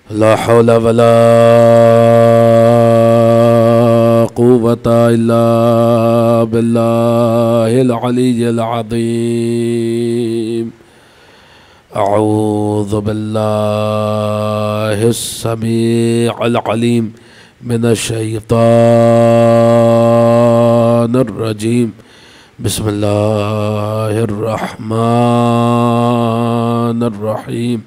لا حول ولا قوة إلا بالله العلي العظيم. أعوذ بالله السميع العليم من الشيطان الرجيم. بسم الله الرحمن الرحيم.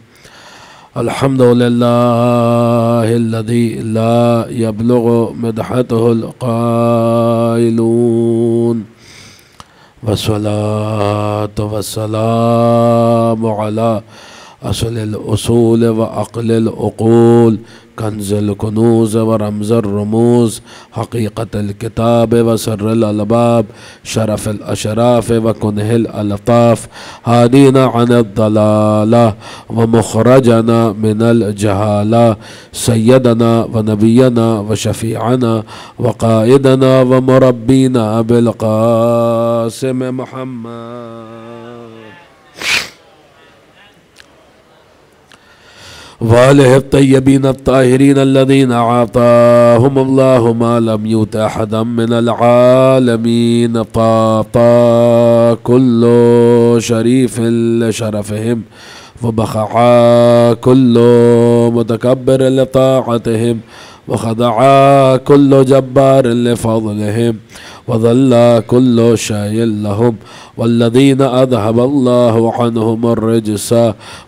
الحمد لله الذي لا يبلغ مدحته القائلون، والصلاة والسلام على أصل الأصول وأقل العقول، کنز الکنوز ورمز الرموز، حقیقت الکتاب وسر الالباب، شرف الاشراف وکنہ الالطاف، ہادینا عن الضلالہ ومخرجنا من الجہالہ، سیدنا ونبینا وشفیعنا وقائدنا ومربینا بالقاسم محمد وآلہ الطیبین الطاہرین الذین اعطاہم اللہ ما لم یؤت احدا من العالمین، طاطا کل شریف لشرفہم وبخعا کل متکبر لطاعتہم وخضعا کل جبار لفضلہم وظل كل شيء لهم، والذين أذهب الله عنهم الرجس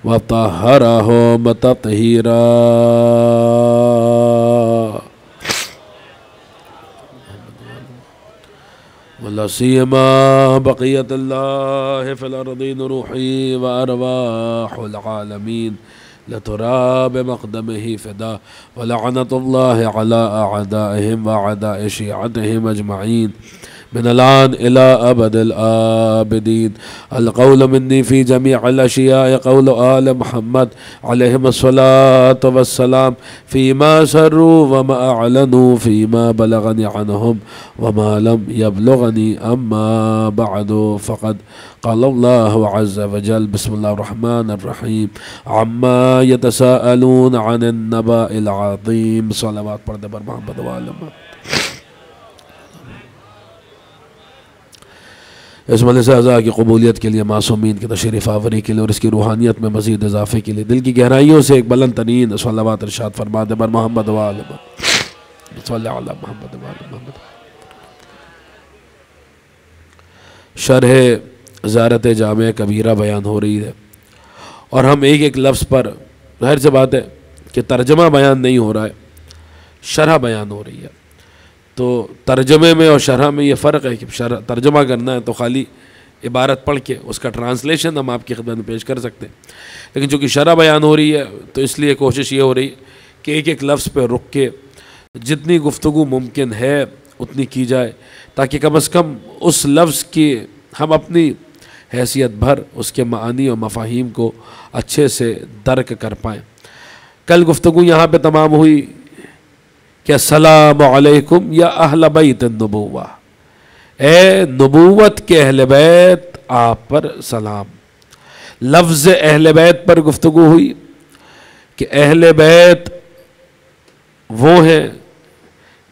وطهرهم تطهيرا. ولا سيما بقية الله في الأرضين، روحي وأرواح العالمين لتراب مقدمه فدا، ولعنة الله على أعدائهم وأعداء شيعتهم أجمعين من الآن إلى أبد الآبدين. القول مني في جميع الأشياء قول آل محمد عليهم الصلاة والسلام، فيما سروا وما أعلنوا، فيما بلغني عنهم وما لم يبلغني. أما بعد فقد قال الله عز وجل، بسم الله الرحمن الرحيم، عما يتساءلون عن النبأ العظيم. صلوات پڑھتے پر محمد وآلہ. اس مجلس اعزاء کی قبولیت کے لیے، معصومین کی تشریف آوری کے لیے اور اس کی روحانیت میں مزید اضافے کے لیے دل کی گہرائیوں سے ایک بلند ترین صلوات ارشاد فرما دے بر محمد وآلہ صلی علی محمد وآلہ محمد. شرح زیارت جامع کبیرہ بیان ہو رہی ہے، اور ہم ایک ایک لفظ پر، ظاہر سی بات ہے کہ ترجمہ بیان نہیں ہو رہا ہے، شرح بیان ہو رہی ہے. تو ترجمے میں اور شرح میں یہ فرق ہے کہ ترجمہ کرنا ہے تو خالی عبارت پڑھ کے اس کا ٹرانسلیشن ہم آپ کی خدمت میں پیش کر سکتے ہیں، لیکن چونکہ شرح بیان ہو رہی ہے تو اس لیے کوشش یہ ہو رہی ہے کہ ایک ایک لفظ پہ رک کے جتنی گفتگو ممکن ہے اتنی کی جائے، تاکہ کم از کم اس لفظ کی ہم اپنی حیثیت بھر اس کے معانی و مفاہیم کو اچھے سے درک کر پائیں. کل گفتگو یہاں پہ تمام ہوئی کہ السلام علیکم یا اہل بیت النبوہ، اے نبوت کے اہل بیت آپ پر سلام. لفظ اہل بیت پر گفتگو ہوئی کہ اہل بیت وہ ہیں.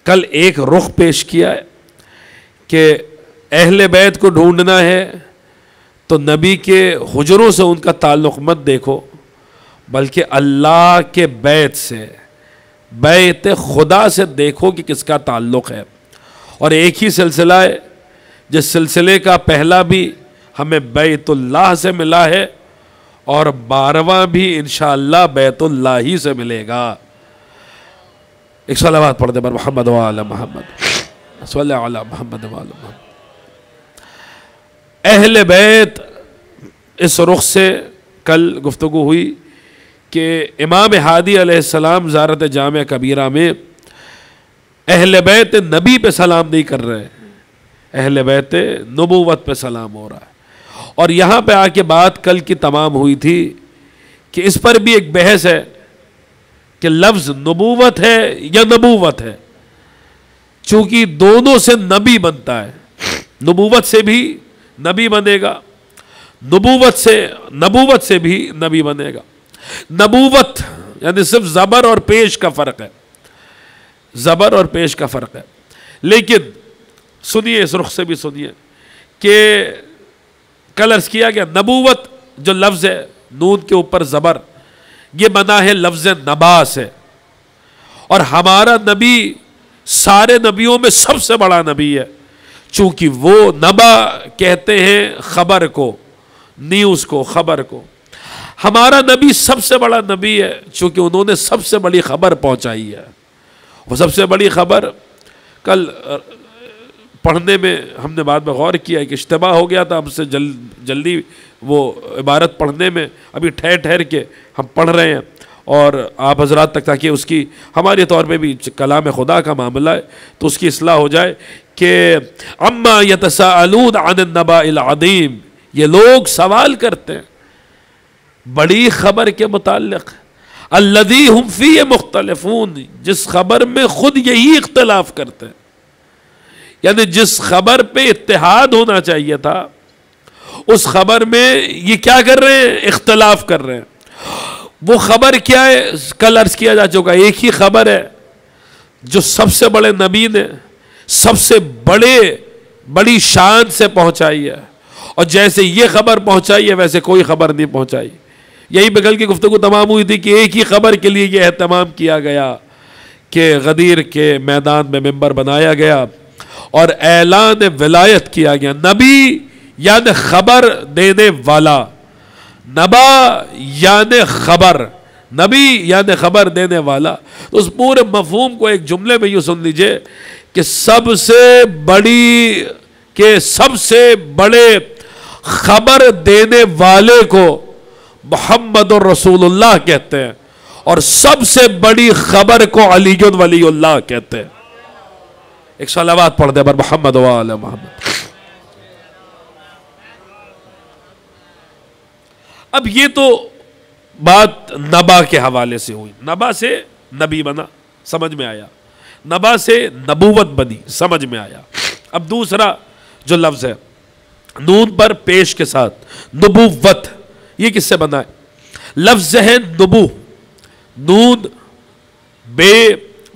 کل ایک رخ پیش کیا ہے کہ اہل بیت کو ڈھونڈنا ہے تو نبی کے حجروں سے ان کا تعلق مت دیکھو، بلکہ اللہ کے بیت سے، بیت خدا سے دیکھو کہ کس کا تعلق ہے. اور ایک ہی سلسلہ ہے جس سلسلے کا پہلا بھی ہمیں بیت اللہ سے ملا ہے اور 12واں بھی انشاءاللہ بیت اللہ ہی سے ملے گا. ایک صلوات پڑھ دے بر محمد وآلہ محمد صلی علی محمد وآلہ محمد. اہل بیت اس رخ سے کل گفتگو ہوئی کہ امام ہادی علیہ السلام زیارت جامع کبیرہ میں اہل بیت نبی پہ سلام نہیں کر رہے، اہل بیت نبوت پہ سلام ہو رہا ہے. اور یہاں پہ آ کے بات کل کی تمام ہوئی تھی کہ اس پر بھی ایک بحث ہے کہ لفظ نبوت ہے یا نبوت ہے، چونکہ دونوں سے نبی بنتا ہے. نبوت سے بھی نبی بنے گا، نبوت سے بھی نبی بنے گا. نبوت یعنی صرف زبر اور پیش کا فرق ہے، زبر اور پیش کا فرق ہے. لیکن سنیے، اس رخ سے بھی سنیے کہ کل عرض کیا گیا نبوت جو لفظ ہے نون کے اوپر زبر، یہ بنا ہے لفظ نبا سے، اور ہمارا نبی سارے نبیوں میں سب سے بڑا نبی ہے، چونکہ وہ نبا کہتے ہیں خبر کو، نیوز کو، خبر کو. ہمارا نبی سب سے بڑا نبی ہے چونکہ انہوں نے سب سے بڑی خبر پہنچائی ہے. وہ سب سے بڑی خبر کل پڑھنے میں ہم نے بعد میں غور کیا کہ اشتباہ ہو گیا تھا ہم سے، جلدی وہ عبارت پڑھنے میں، ابھی ٹھہر ٹھہر کے ہم پڑھ رہے ہیں اور آپ حضرات تک، تاکہ اس کی ہمارے طور پہ بھی کلام خدا کا معاملہ ہے تو اس کی اصلاح ہو جائے کہ اما یتساءلون عن النبأ العظیم، یہ لوگ سوال کرتے ہیں بڑی خبر کے متعلق، الذی ہم فیہ مختلفون، جس خبر میں خود یہی اختلاف کرتے ہیں. یعنی جس خبر پہ اتحاد ہونا چاہیے تھا اس خبر میں یہ کیا کر رہے ہیں؟ اختلاف کر رہے ہیں. وہ خبر کیا ہے؟ کل عرض کیا جا چکا، ایک ہی خبر ہے جو سب سے بڑے نبی نے سب سے بڑی شان سے پہنچائی ہے، اور جیسے یہ خبر پہنچائی ہے ویسے کوئی خبر نہیں پہنچائی. یہی پہ کل کی گفتگو تمام ہوئی تھی کہ ایک ہی خبر کے لیے یہ اہتمام کیا گیا کہ غدیر کے میدان میں منبر بنایا گیا اور اعلان ولایت کیا گیا. نبی یعنی خبر دینے والا، نبا یعنی خبر، نبی یعنی خبر دینے والا. تو اس پورے مفہوم کو ایک جملے میں یوں سن لیجئے کہ سب سے بڑے خبر دینے والے کو محمد الرسول اللہ کہتے ہیں، اور سب سے بڑی خبر کو علی ولی اللہ کہتے ہیں. ایک صلوات پڑھ دے بر محمد و آل محمد. اب یہ تو بات نبا کے حوالے سے ہوئی، نبا سے نبی بنا، سمجھ میں آیا، نبا سے نبوت بنی، سمجھ میں آیا. اب دوسرا جو لفظ ہے نون پر پیش کے ساتھ، نبوت، یہ کس سے بنا ہے؟ لفظ ہے نبو، نون بے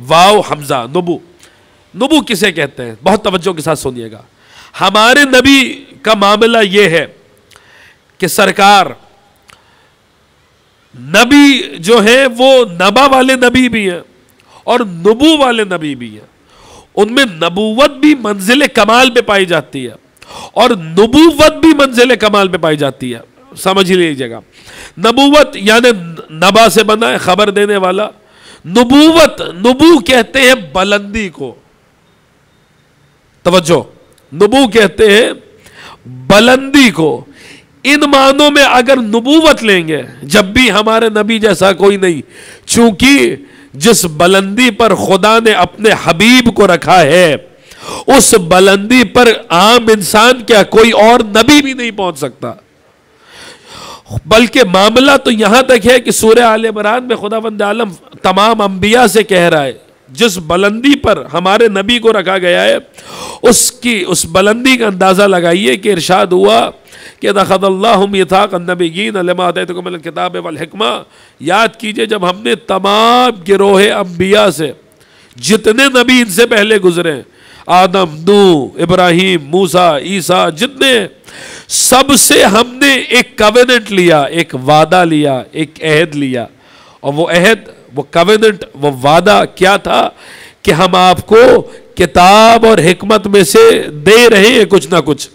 واو حمزہ، نبو. نبو کسے کہتے ہیں؟ بہت توجہ کے ساتھ سنیے گا. ہمارے نبی کا معاملہ یہ ہے کہ سرکار نبی جو ہیں وہ نبا والے نبی بھی ہیں اور نبو والے نبی بھی ہیں. ان میں نبوت بھی منزل کمال پہ پائی جاتی ہے اور نبوت بھی منزل کمال پہ پائی جاتی ہے. سمجھ لیجیے گا، نبوت یعنی نبا سے بنا ہے، خبر دینے والا. نبوت، نبو کہتے ہیں بلندی کو، توجہ، نبو کہتے ہیں بلندی کو. ان معنوں میں اگر نبوت لیں گے، جب بھی ہمارے نبی جیسا کوئی نہیں، چونکہ جس بلندی پر خدا نے اپنے حبیب کو رکھا ہے اس بلندی پر عام انسان کیا کوئی اور نبی بھی نہیں پہنچ سکتا. بلکہ معاملہ تو یہاں تک ہے کہ سورہ آل عمران میں خداوند عالم تمام انبیاء سے کہہ رہا ہے جس بلندی پر ہمارے نبی کو رکھا گیا ہے اس بلندی کا اندازہ لگائیے کہ ارشاد ہوا کہ اخذ اللہ میثاق النبیین لما آتیتکم من الکتاب والحکمہ. یاد کیجئے جب ہم نے تمام گروہ انبیاء سے، جتنے نبی ان سے پہلے گزرے، آدم، نوح، ابراہیم، موسیٰ، عیسیٰ، جتنے، سب سے ہم نے ایک کویننٹ لیا، ایک وعدہ لیا، ایک عہد لیا. اور وہ عہد، وہ کویننٹ، وہ وعدہ کیا تھا کہ ہم آپ کو کتاب اور حکمت میں سے دے رہے ہیں کچھ نہ کچھ،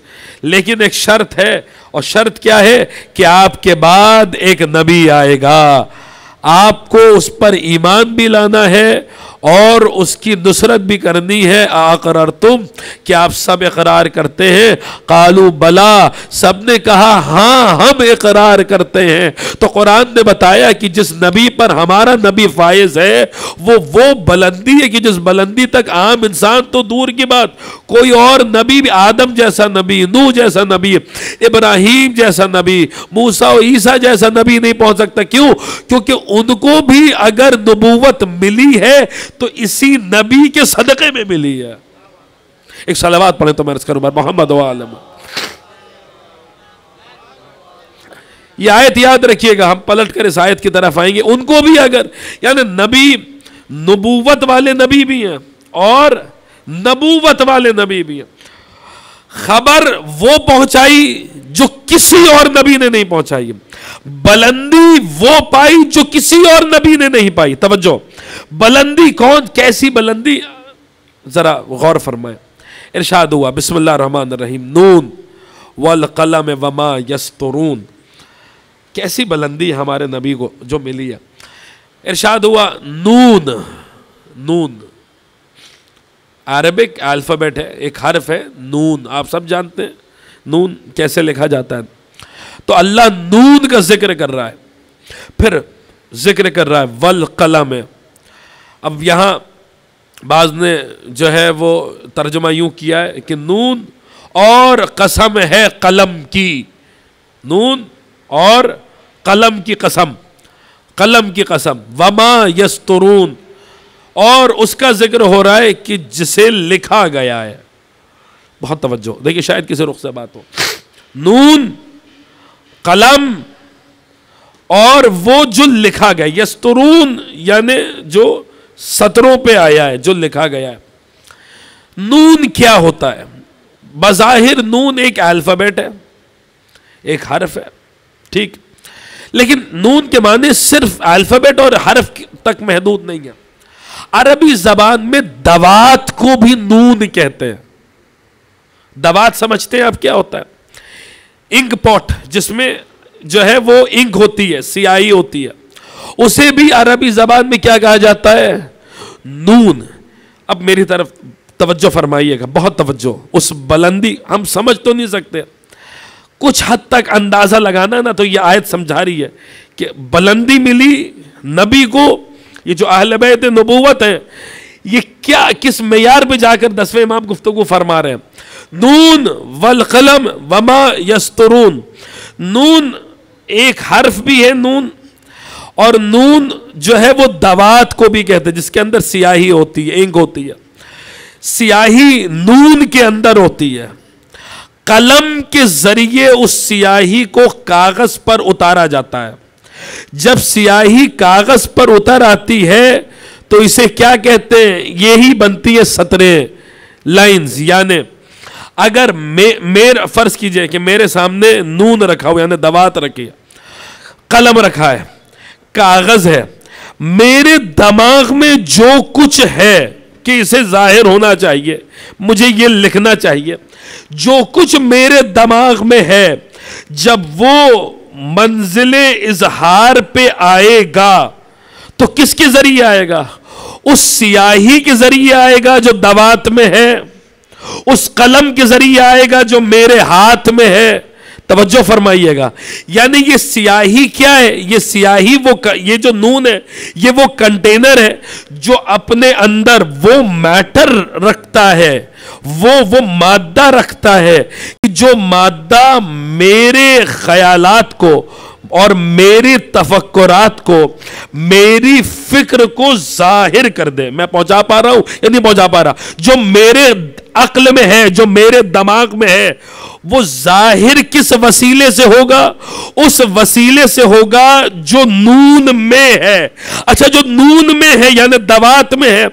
لیکن ایک شرط ہے. اور شرط کیا ہے؟ کہ آپ کے بعد ایک نبی آئے گا، آپ کو اس پر ایمان بھی لانا ہے اور اس کی نصرت بھی کرنی ہے. اقررتم، کہ آپ سب اقرار کرتے ہیں؟ قالوا بلا، سب نے کہا ہاں ہم اقرار کرتے ہیں. تو قرآن نے بتایا کہ جس نبی پر ہمارا نبی فائز ہے وہ بلندی ہے کہ جس بلندی تک عام انسان تو دور کی بات، کوئی اور نبی بھی، آدم جیسا نبی، نوح جیسا نبی، ابراہیم جیسا نبی، موسیٰ و عیسیٰ جیسا نبی نہیں پہنچ سکتا. کیوں؟ کیونکہ ان کو بھی اگر نبوت ملی ہے تو اسی نبی کے صدقے میں ملی ہے. ایک صلوات پڑھیں تو میں عرض کروں محمد و آلہ. یہ آیت یاد رکھیے گا، ہم پلٹ کر اس آیت کی طرف آئیں گے. ان کو بھی اگر یعنی نبی نبوت والے نبی بھی ہیں اور نبوت والے نبی بھی ہیں. خبر وہ پہنچائی جو کسی اور نبی نے نہیں پہنچائی، بلندی وہ پائی جو کسی اور نبی نے نہیں پائی. توجہ، بلندی کون، کیسی بلندی، ذرا غور فرمائیں. ارشاد ہوا بسم اللہ الرحمن الرحیم نون والقلم وما یسطرون. کیسی بلندی ہمارے نبی کو جو ملی ہے. ارشاد ہوا نون، نون عربک الفابیٹ ہے، ایک حرف ہے نون، آپ سب جانتے ہیں نون کیسے لکھا جاتا ہے. تو اللہ نون کا ذکر کر رہا ہے، پھر ذکر کر رہا ہے والقلم. اب یہاں بعض نے جو ہے وہ ترجمہ یوں کیا ہے کہ نون اور قسم ہے قلم کی، نون اور قلم کی قسم، قلم کی قسم، وما یسترون، اور اس کا ذکر ہو رہا ہے کہ جسے لکھا گیا ہے. بہت توجہ دیکھیے، شاید کسی رخ سے بات ہو. نون، قلم اور وہ جو لکھا گیا، یسترون یعنی جو سطروں پہ آیا ہے، جو لکھا گیا ہے. نون کیا ہوتا ہے؟ بظاہر نون ایک الفابیٹ ہے، ایک حرف ہے، ٹھیک، لیکن نون کے معنی صرف الفابیٹ اور حرف تک محدود نہیں ہے. عربی زبان میں دوات کو بھی نون کہتے ہیں. دوات سمجھتے ہیں آپ کیا ہوتا ہے؟ انک پاٹ جس میں جو ہے وہ انک ہوتی ہے، سیاہی ہوتی ہے، اسے بھی عربی زبان میں کیا کہا جاتا ہے؟ نون. اب میری طرف توجہ فرمائیے گا، بہت توجہ. اس بلندی ہم سمجھ تو نہیں سکتے، کچھ حد تک اندازہ لگانا نا، تو یہ آیت سمجھا رہی ہے کہ بلندی ملی نبی کو. یہ جو اہل بیت نبوت ہیں، یہ کیا کس معیار پہ جا کر 10ویں امام گفتگو فرما رہے ہیں. نون والقلم وما یسطرون. نون ایک حرف بھی ہے نون، اور نون جو ہے وہ دوات کو بھی کہتے ہیں، جس کے اندر سیاہی ہوتی ہے، انک ہوتی ہے. سیاہی نون کے اندر ہوتی ہے. قلم کے ذریعے اس سیاہی کو کاغذ پر اتارا جاتا ہے. جب سیاہی کاغذ پر اتر آتی ہے تو اسے کیا کہتے ہیں؟ یہی بنتی ہے سطریں، لائنز. یعنی اگر میرا فرض کیجئے کہ میرے سامنے نون رکھا ہوا، یعنی دوات رکھی ہے، قلم رکھا ہے، کاغذ ہے، میرے دماغ میں جو کچھ ہے کہ اسے ظاہر ہونا چاہیے، مجھے یہ لکھنا چاہیے، جو کچھ میرے دماغ میں ہے، جب وہ منزل اظہار پہ آئے گا تو کس کے ذریعے آئے گا؟ اس سیاہی کے ذریعے آئے گا جو دوات میں ہے، اس قلم کے ذریعے آئے گا جو میرے ہاتھ میں ہے. توجہ فرمائیے گا. یعنی یہ سیاہی کیا ہے؟ یہ سیاہی یہ جو نون ہے، یہ وہ کنٹینر ہے جو اپنے اندر وہ میٹر رکھتا ہے، وہ مادہ رکھتا ہے کہ جو مادہ میرے خیالات کو اور میری تفکرات کو، میری فکر کو ظاہر کر دے. میں پہنچا پا رہا ہوں یا نہیں پہنچا پا رہا؟ جو میرے عقل میں ہے، جو میرے دماغ میں ہے، وہ ظاہر کس وسیلے سے ہوگا؟ اس وسیلے سے ہوگا جو نون میں ہے. اچھا، جو نون میں ہے یعنی دوات میں ہے،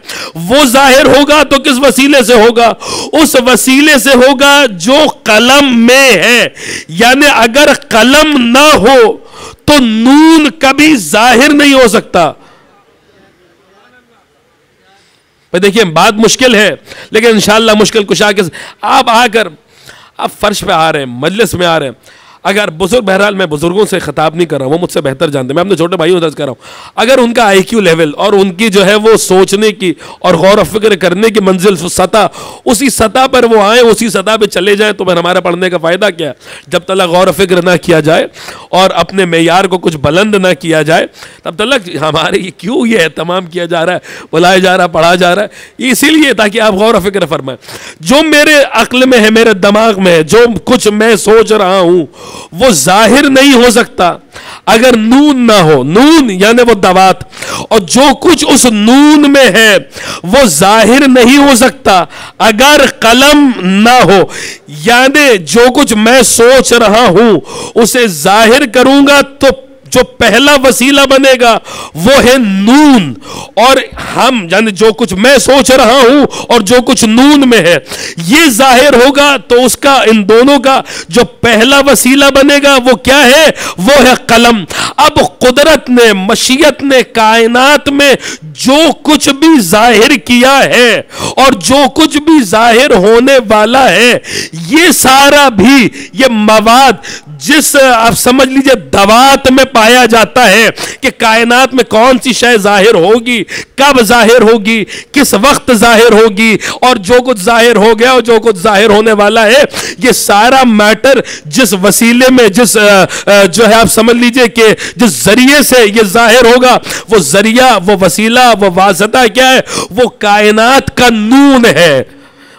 وہ ظاہر ہوگا تو کس وسیلے سے ہوگا؟ اس وسیلے سے ہوگا جو قلم میں ہے. یعنی اگر قلم نہ ہو تو نون کبھی ظاہر نہیں ہو سکتا. دیکھیں بات مشکل ہے، لیکن انشاءاللہ مشکل کشا کے آپ آ کر آپ فرش پہ آ رہے ہیں، مجلس میں آ رہے ہیں. اگر بزرگ، بہرحال میں بزرگوں سے خطاب نہیں کر رہا ہوں، وہ مجھ سے بہتر جانتے ہیں، میں اپنے چھوٹے بھائیوں سے درج کر رہا ہوں. اگر ان کا آئی کیو لیول اور ان کی جو ہے وہ سوچنے کی اور غور و فکر کرنے کی منزل سطح، اسی سطح پر وہ آئیں، اسی سطح پہ چلے جائیں، تو پھر ہمارا پڑھنے کا فائدہ کیا ہے؟ جب تک غور و فکر نہ کیا جائے اور اپنے معیار کو کچھ بلند نہ کیا جائے، تب تک ہمارے کیوں یہ اہتمام کیا جا رہا ہے، بلایا جا رہا ہے، پڑھا جا رہا ہے؟ اسی لیے تاکہ آپ غور و فکر فرمائیں. جو میرے عقل میں ہے، میرے دماغ میں ہے، جو کچھ میں سوچ رہا ہوں، وہ ظاہر نہیں ہو سکتا اگر نون نہ ہو. نون یعنی وہ دوات، اور جو کچھ اس نون میں ہے وہ ظاہر نہیں ہو سکتا اگر قلم نہ ہو. یعنی جو کچھ میں سوچ رہا ہوں اسے ظاہر کروں گا تو جو پہلا وسیلہ بنے گا وہ ہے نون. اور ہم یعنی جو کچھ میں سوچ رہا ہوں اور جو کچھ نون میں ہے یہ ظاہر ہوگا تو اس کا، ان دونوں کا جو پہلا وسیلہ بنے گا وہ کیا ہے؟ وہ ہے قلم. اب قدرت نے، مشیت نے کائنات میں جو کچھ بھی ظاہر کیا ہے اور جو کچھ بھی ظاہر ہونے والا ہے یہ سارا بھی یہ مواد جس آپ سمجھ لیجئے دوات میں پایا جاتا ہے کہ کائنات میں کون سی شے ظاہر ہوگی، کب ظاہر ہوگی، کس وقت ظاہر ہوگی، اور جو کچھ ظاہر ہو گیا اور جو کچھ ظاہر ہونے والا ہے یہ سارا میٹر جس وسیلے میں، جس جو ہے آپ سمجھ لیجئے کہ جس ذریعے سے یہ ظاہر ہوگا وہ ذریعہ، وہ وسیلہ، وہ واسطہ کیا ہے؟ وہ کائنات کا نون ہے،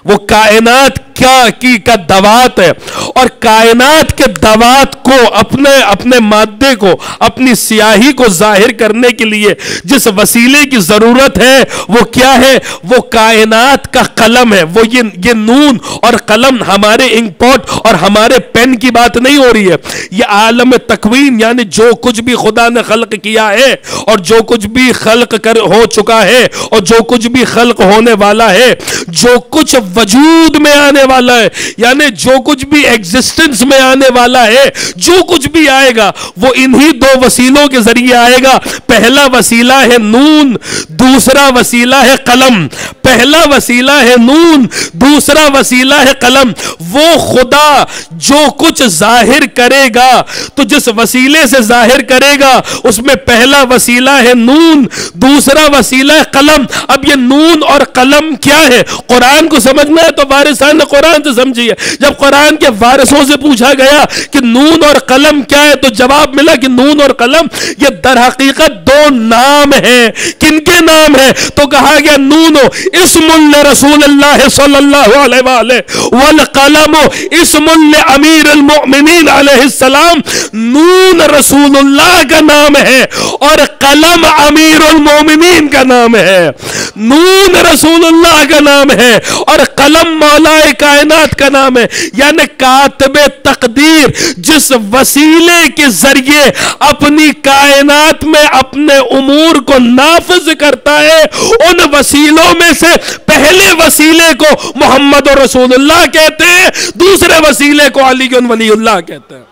وہ کائنات کا دوات ہے. اور کائنات کے دوات کو اپنے مادے کو، اپنی سیاہی کو ظاہر کرنے کے لیے جس وسیلے کی ضرورت ہے وہ کیا ہے؟ وہ کائنات کا قلم ہے. وہ یہ نون اور قلم ہمارے انک پاٹ اور ہمارے پین کی بات نہیں ہو رہی ہے. یہ عالم تکوین یعنی جو کچھ بھی خدا نے خلق کیا ہے اور جو کچھ بھی خلق ہو چکا ہے اور جو کچھ بھی خلق ہونے والا ہے، جو کچھ وجود میں آنے والا ہے یعنی جو کچھ بھی ایگزسٹنس میں آنے والا ہے، جو کچھ بھی آئے گا وہ انہی دو وسیلوں کے ذریعے آئے گا. پہلا وسیلہ ہے نون، دوسرا وسیلہ ہے قلم. پہلا وسیلہ ہے نون، دوسرا وسیلہ ہے قلم. وہ خدا جو کچھ ظاہر کرے گا تو جس وسیلے سے ظاہر کرے گا اس میں پہلا وسیلہ ہے نون، دوسرا وسیلہ ہے قلم. اب یہ نون اور قلم کیا ہے؟ قرآن کو سمجھنا ہے تو وارثان نے قرآن سے سمجھیے. جب قرآن کے وارثوں سے پوچھا گیا کہ نون اور قلم کیا ہے تو جواب ملا کہ نون اور قلم یہ در حقیقت دو نام ہیں. کن کے نام ہیں؟ تو کہا گیا نون اسم لرسول اللہ صلی اللہ علیہ وآلہ والقلم اسم لامیر المؤمنین علیہ السلام. نون رسول اللہ کا نام ہے اور قلم امیر المؤمنین کا نام ہے. نون رسول اللہ کا نام ہے اور قلم مولا کائنات کا نام ہے. یعنی کاتب تقدیر جس وسیلے کے ذریعے اپنی کائنات میں اپنے امور کو نافذ کرتا ہے، ان وسیلوں میں سے پہلے وسیلے کو محمد رسول اللہ کہتے ہیں، دوسرے وسیلے کو علی ولی اللہ کہتے ہیں.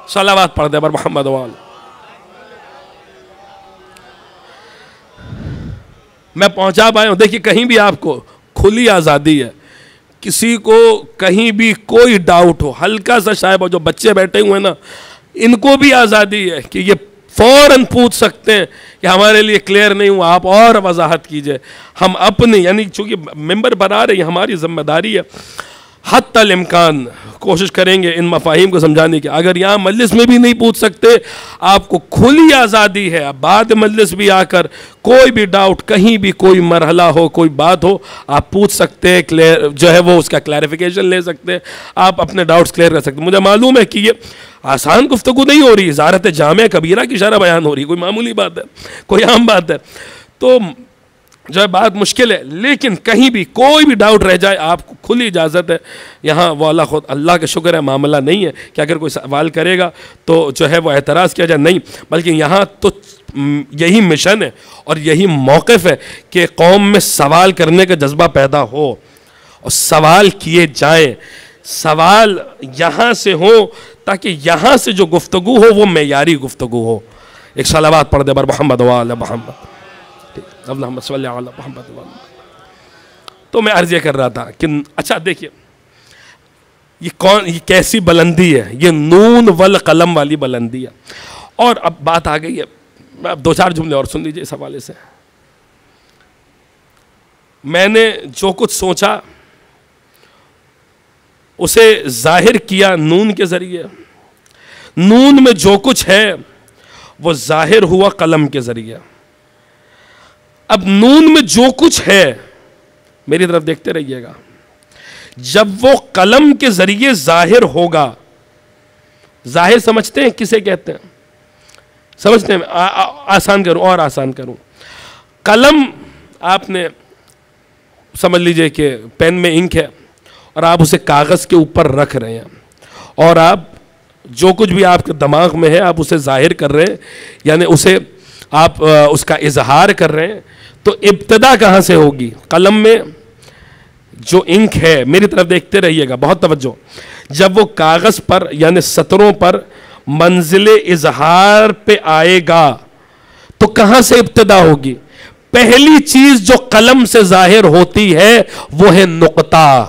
صلوات پڑھ دے بر محمد وآلہ. میں پہنچا پایا ہوں. دیکھیے کہیں بھی آپ کو کھلی آزادی ہے، کسی کو کہیں بھی کوئی ڈاؤٹ ہو، ہلکا سا شاید جو بچے بیٹھے ہوئے ہیں نا ان کو بھی آزادی ہے کہ یہ فوراً پوچھ سکتے ہیں کہ ہمارے لیے کلیئر نہیں ہوا، آپ اور وضاحت کیجئے. ہم اپنی یعنی چونکہ ممبر پر آ رہے ہیں ہماری ذمہ داری ہے، حتی الامکان کوشش کریں گے ان مفاہیم کو سمجھانے کی. اگر یہاں مجلس میں بھی نہیں پوچھ سکتے آپ کو کھلی آزادی ہے، بعد مجلس بھی آ کر کوئی بھی ڈاؤٹ، کہیں بھی کوئی مرحلہ ہو، کوئی بات ہو، آپ پوچھ سکتے ہیں، جو ہے وہ اس کا کلیریفیکیشن لے سکتے ہیں، آپ اپنے ڈاؤٹس کلیئر کر سکتے ہیں. مجھے معلوم ہے کہ یہ آسان گفتگو نہیں ہو رہی، زیارت جامع کبیرہ کی شرح بیان ہو رہی، کوئی معمولی بات ہے، کوئی عام بات ہے، تو جو ہے بات مشکل ہے. لیکن کہیں بھی کوئی بھی ڈاؤٹ رہ جائے آپ کو کھلی اجازت ہے. یہاں وہ اللہ کا شکر ہے معاملہ نہیں ہے کہ اگر کوئی سوال کرے گا تو جو ہے وہ اعتراض کیا جائے، نہیں، بلکہ یہاں تو یہی مشن ہے اور یہی موقف ہے کہ قوم میں سوال کرنے کا جذبہ پیدا ہو اور سوال کیے جائیں. سوال یہاں سے ہو تاکہ یہاں سے جو گفتگو ہو وہ معیاری گفتگو ہو. ایک صلوات پڑھ دے بر محمد وآل محمد. اللہم صلی علی محمد. تو میں عرض یہ کر رہا تھا کہ اچھا دیکھیے یہ کیسی بلندی ہے، یہ نون والقلم والی بلندی ہے. اور اب بات آ گئی ہے، اب دو چار جملے اور سن لیجئے اس حوالے سے. میں نے جو کچھ سوچا اسے ظاہر کیا نون کے ذریعے. نون میں جو کچھ ہے وہ ظاہر ہوا قلم کے ذریعے. اب نون میں جو کچھ ہے میری طرف دیکھتے رہیے گا، جب وہ قلم کے ذریعے ظاہر ہوگا ظاہر سمجھتے ہیں کسے کہتے ہیں؟ سمجھتے ہیں؟ آسان کروں اور آسان کروں. قلم آپ نے سمجھ لیجئے کہ پین میں انک ہے اور آپ اسے کاغذ کے اوپر رکھ رہے ہیں اور آپ جو کچھ بھی آپ کے دماغ میں ہے آپ اسے ظاہر کر رہے ہیں, یعنی اسے آپ اس کا اظہار کر رہے ہیں. تو ابتدا کہاں سے ہوگی؟ قلم میں جو انک ہے, میری طرف دیکھتے رہیے گا بہت توجہ, جب وہ کاغذ پر یعنی سطروں پر منزل اظہار پہ آئے گا تو کہاں سے ابتدا ہوگی؟ پہلی چیز جو قلم سے ظاہر ہوتی ہے وہ ہے نقطہ.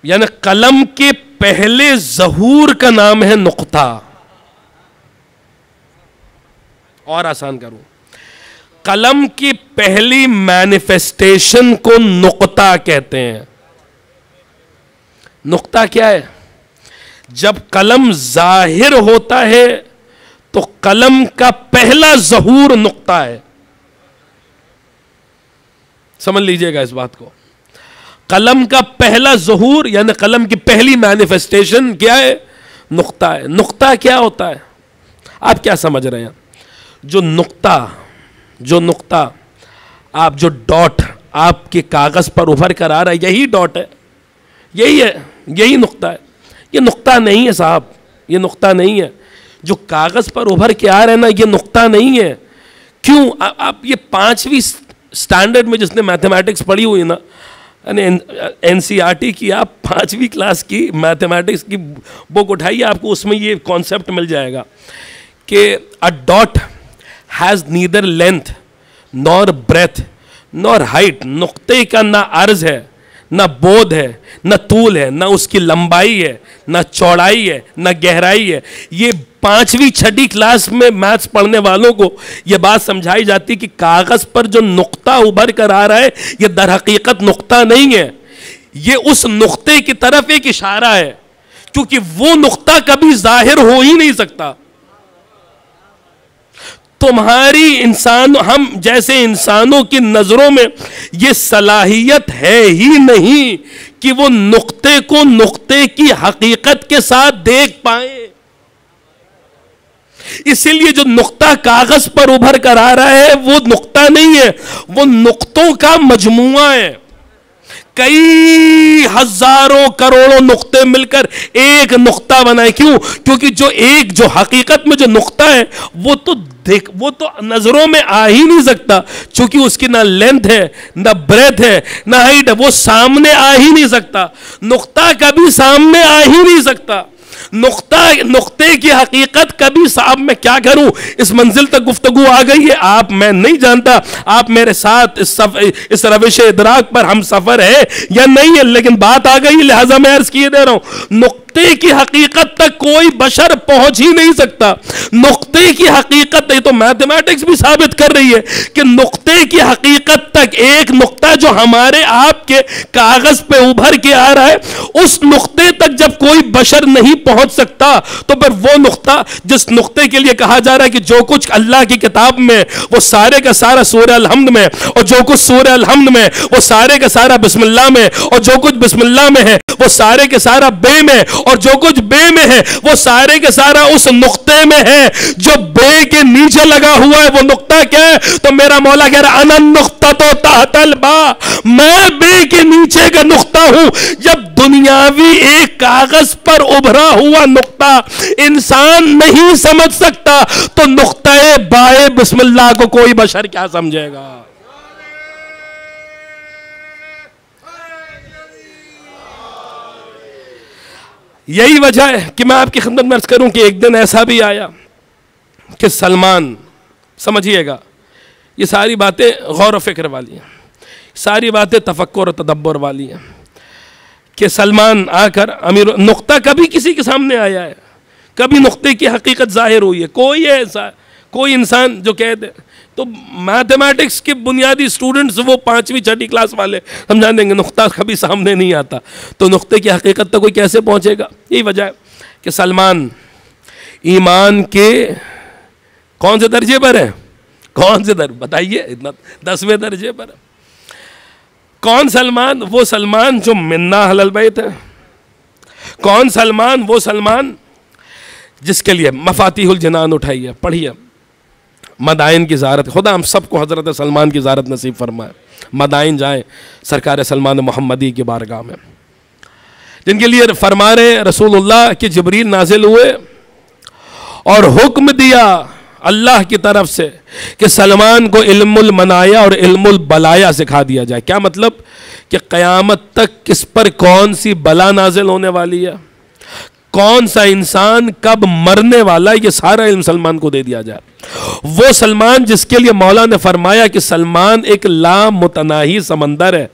یعنی قلم کے پہلے ظہور کا نام ہے نقطہ. اور آسان کروں, قلم کی پہلی مینیفیسٹیشن کو نقطہ کہتے ہیں. نقطہ کیا ہے؟ جب قلم ظاہر ہوتا ہے تو قلم کا پہلا ظہور نقطہ ہے. سمجھ لیجئے گا اس بات کو. قلم کا پہلا ظہور یعنی قلم کی پہلی مینیفیسٹیشن کیا ہے؟ نقطہ ہے. نقطہ کیا ہوتا ہے؟ آپ کیا سمجھ رہے ہیں؟ جو نقطہ آپ جو ڈاٹ آپ کے کاغذ پر ابھر کر آ رہا ہے یہی ڈاٹ ہے, یہی ہے, یہی نقطہ ہے. یہ نقطہ نہیں ہے صاحب, یہ نقطہ نہیں ہے. جو کاغذ پر ابھر کے آ رہے ہیں نا یہ نقطہ نہیں ہے. کیوں؟ آپ یہ 5ویں سٹینڈرڈ میں جس نے میتھمیٹکس پڑھی ہوئی نا, این سی آر ٹی کی, آپ 5ویں کلاس کی میتھمیٹکس کی بک اٹھائیے, آپ کو اس میں یہ کانسیپٹ مل جائے گا کہ a dot has neither length nor breadth nor height. نقطے کا نہ عرض ہے, نہ بود ہے, نہ طول ہے, نہ اس کی لمبائی ہے, نہ چوڑائی ہے, نہ گہرائی ہے. یہ 5ویں 6ٹھی کلاس میں میتھس پڑھنے والوں کو یہ بات سمجھائی جاتی کہ کاغذ پر جو نقطہ ابھر کر آ رہا ہے یہ در حقیقت نقطہ نہیں ہے, یہ اس نقطے کی طرف ایک اشارہ ہے, کیونکہ وہ نقطہ کبھی ظاہر ہو ہی نہیں سکتا. تمہاری ہم جیسے انسانوں کی نظروں میں یہ صلاحیت ہے ہی نہیں کہ وہ نقطے کو نقطے کی حقیقت کے ساتھ دیکھ پائیں. اسی لیے جو نقطہ کاغذ پر ابھر کر آ رہا ہے وہ نقطہ نہیں ہے, وہ نقطوں کا مجموعہ ہے. کئی ہزاروں کروڑوں نقطے مل کر ایک نقطہ بنائے. کیوں؟ کیونکہ جو حقیقت میں جو نقطہ ہے وہ تو نظروں میں آ ہی نہیں سکتا, چونکہ اس کی نہ لینتھ ہے, نہ بریتھ ہے, نہ ہائٹ ہے, وہ سامنے آ ہی نہیں سکتا. نقطہ کبھی سامنے آ ہی نہیں سکتا. نقطے کی حقیقت کبھی, صاحب میں کیا کروں, اس منزل تک گفتگو آ گئی ہے, میں نہیں جانتا آپ میرے ساتھ اس روش ادراک پر ہم سفر ہے یا نہیں ہے, لیکن بات آ گئی لہذا میں عرض کیے دے رہا ہوں. نقطے کی حقیقت تک کوئی بشر پہنچ ہی نہیں سکتا. نقطے کی حقیقت, یہ تو میتھمیٹکس بھی ثابت کر رہی ہے کہ نقطے کی حقیقت تک ایک نقطہ جو ہمارے آپ کے کاغذ پہ ابھر کے آ رہا ہے, اس نقطے تک جب کوئی بشر نہیں پہنچ سکتا تو پھر وہ نقطہ جس نقطے کے لیے کہا جا رہا ہے کہ جو کچھ اللہ کی کتاب میں وہ سارے کا سارا سورہ الحمد میں, اور جو کچھ سورہ الحمد میں وہ سارے کا سارا بسم اللہ میں, اور جو کچھ بسم اللہ میں ہے وہ سارے کے سارا بے میں, اور جو کچھ بے میں ہے وہ سارے کے سارا اس نقطے میں ہے جو بے کے نیچے لگا ہوا ہے. وہ نقطہ کیا ہے؟ تو میرا مولا کہہ رہا انا النقطہ تحت الباء, میں بے کے نیچے کا نقطہ ہوں. جب دنیاوی ایک کاغذ پر ابھرا ہوا نقطہ انسان نہیں سمجھ سکتا تو نقطہ بائے بسم اللہ کو کوئی بشر کیا سمجھے گا؟ یہی وجہ ہے کہ میں آپ کی خدمت میں عرض کروں کہ ایک دن ایسا بھی آیا کہ سلمان, سمجھیے گا یہ ساری باتیں غور و فکر والی ہیں, ساری باتیں تفکر و تدبر والی ہیں, کہ سلمان آ کر امیر, نقطہ کبھی کسی کے سامنے آیا ہے, کبھی نقطے کی حقیقت ظاہر ہوئی ہے؟ کوئی ایسا کوئی انسان جو کہہ دے, تو میتھمیٹکس کے بنیادی سٹوڈنٹس وہ 5ویں 6ٹھی کلاس والے سمجھا دیں گے نقطہ کبھی سامنے نہیں آتا, تو نقطے کی حقیقت تک کوئی کیسے پہنچے گا؟ یہی وجہ ہے کہ سلمان ایمان کے کون سے درجے پر ہے؟ کون سے بتائیے, 10ویں درجے پر. کون سلمان؟ وہ سلمان جو منا اہل البیت ہے. کون سلمان؟ وہ سلمان جس کے لیے مفاتیح الجنان اٹھائیے، پڑھیے مدائن کی زیارت. خدا ہم سب کو حضرت سلمان کی زیارت نصیب فرمائے. مدائن جائیں سرکار سلمان محمدی کی بارگاہ میں، جن کے لیے فرما رہے رسول اللہ کہ جبریل نازل ہوئے اور حکم دیا اللہ کی طرف سے کہ سلمان کو علم المنایا اور علم البلایا سکھا دیا جائے. کیا مطلب؟ کہ قیامت تک کس پر کون سی بلا نازل ہونے والی ہے، کون سا انسان کب مرنے والا، یہ سارا علم سلمان کو دے دیا جائے. وہ سلمان جس کے لیے مولا نے فرمایا کہ سلمان ایک لامتناہی سمندر ہے،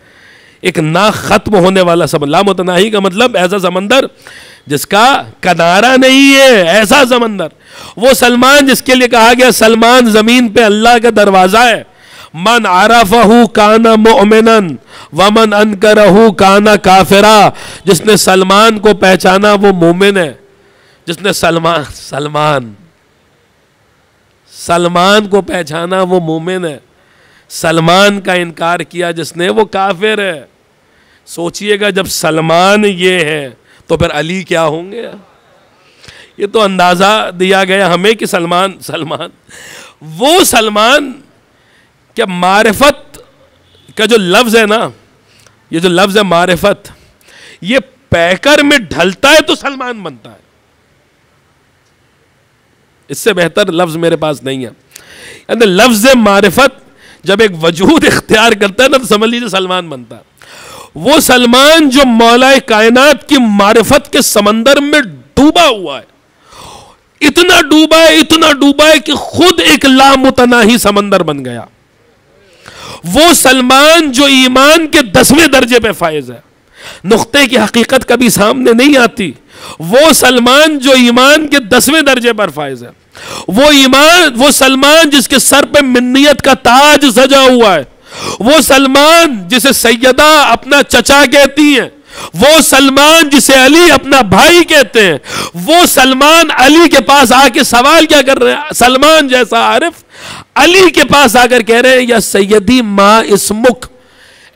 ایک نہ ختم ہونے والا سمندر. لامتناہی کا مطلب ایسا سمندر جس کا کنارہ نہیں ہے، ایسا سمندر. وہ سلمان جس کے لیے کہا گیا سلمان زمین پہ اللہ کا دروازہ ہے. من عرفہ کان مؤمنا ومن انکرہ کان کافرا. جس نے سلمان کو پہچانا وہ مومن ہے. جس نے سلمان کو پہچانا وہ مومن ہے. سلمان کا انکار کیا جس نے وہ کافر ہے. سوچئے گا جب سلمان یہ ہے تو پھر علی کیا ہوں گے. یہ تو اندازہ دیا گیا ہمیں کہ سلمان وہ سلمان کہ معرفت کا جو لفظ ہے نا، یہ جو لفظ ہے معرفت، یہ پیکر میں ڈھلتا ہے تو سلمان بنتا ہے. اس سے بہتر لفظ میرے پاس نہیں ہے. یعنی لفظ معرفت جب ایک وجود اختیار کرتا ہے نا تو سمجھ لیجیے سلمان بنتا ہے. وہ سلمان جو مولا کائنات کی معرفت کے سمندر میں ڈوبا ہوا ہے، اتنا ڈوبا ہے کہ خود ایک لامتناہی سمندر بن گیا. وہ سلمان جو ایمان کے 10ویں درجے پہ فائز ہے، نقطے کی حقیقت کبھی سامنے نہیں آتی. وہ سلمان جو ایمان کے 10ویں درجے پر فائز ہے، وہ سلمان جس کے سر پہ منیت کا تاج سجا ہوا ہے، وہ سلمان جسے سیدہ اپنا چچا کہتی ہیں، وہ سلمان جسے علی اپنا بھائی کہتے ہیں، وہ سلمان علی کے پاس آ کے سوال کیا کر رہے ہیں؟ سلمان جیسا عارف علی کے پاس آ کر کہہ رہے ہیں یا سیدی ما اسمک،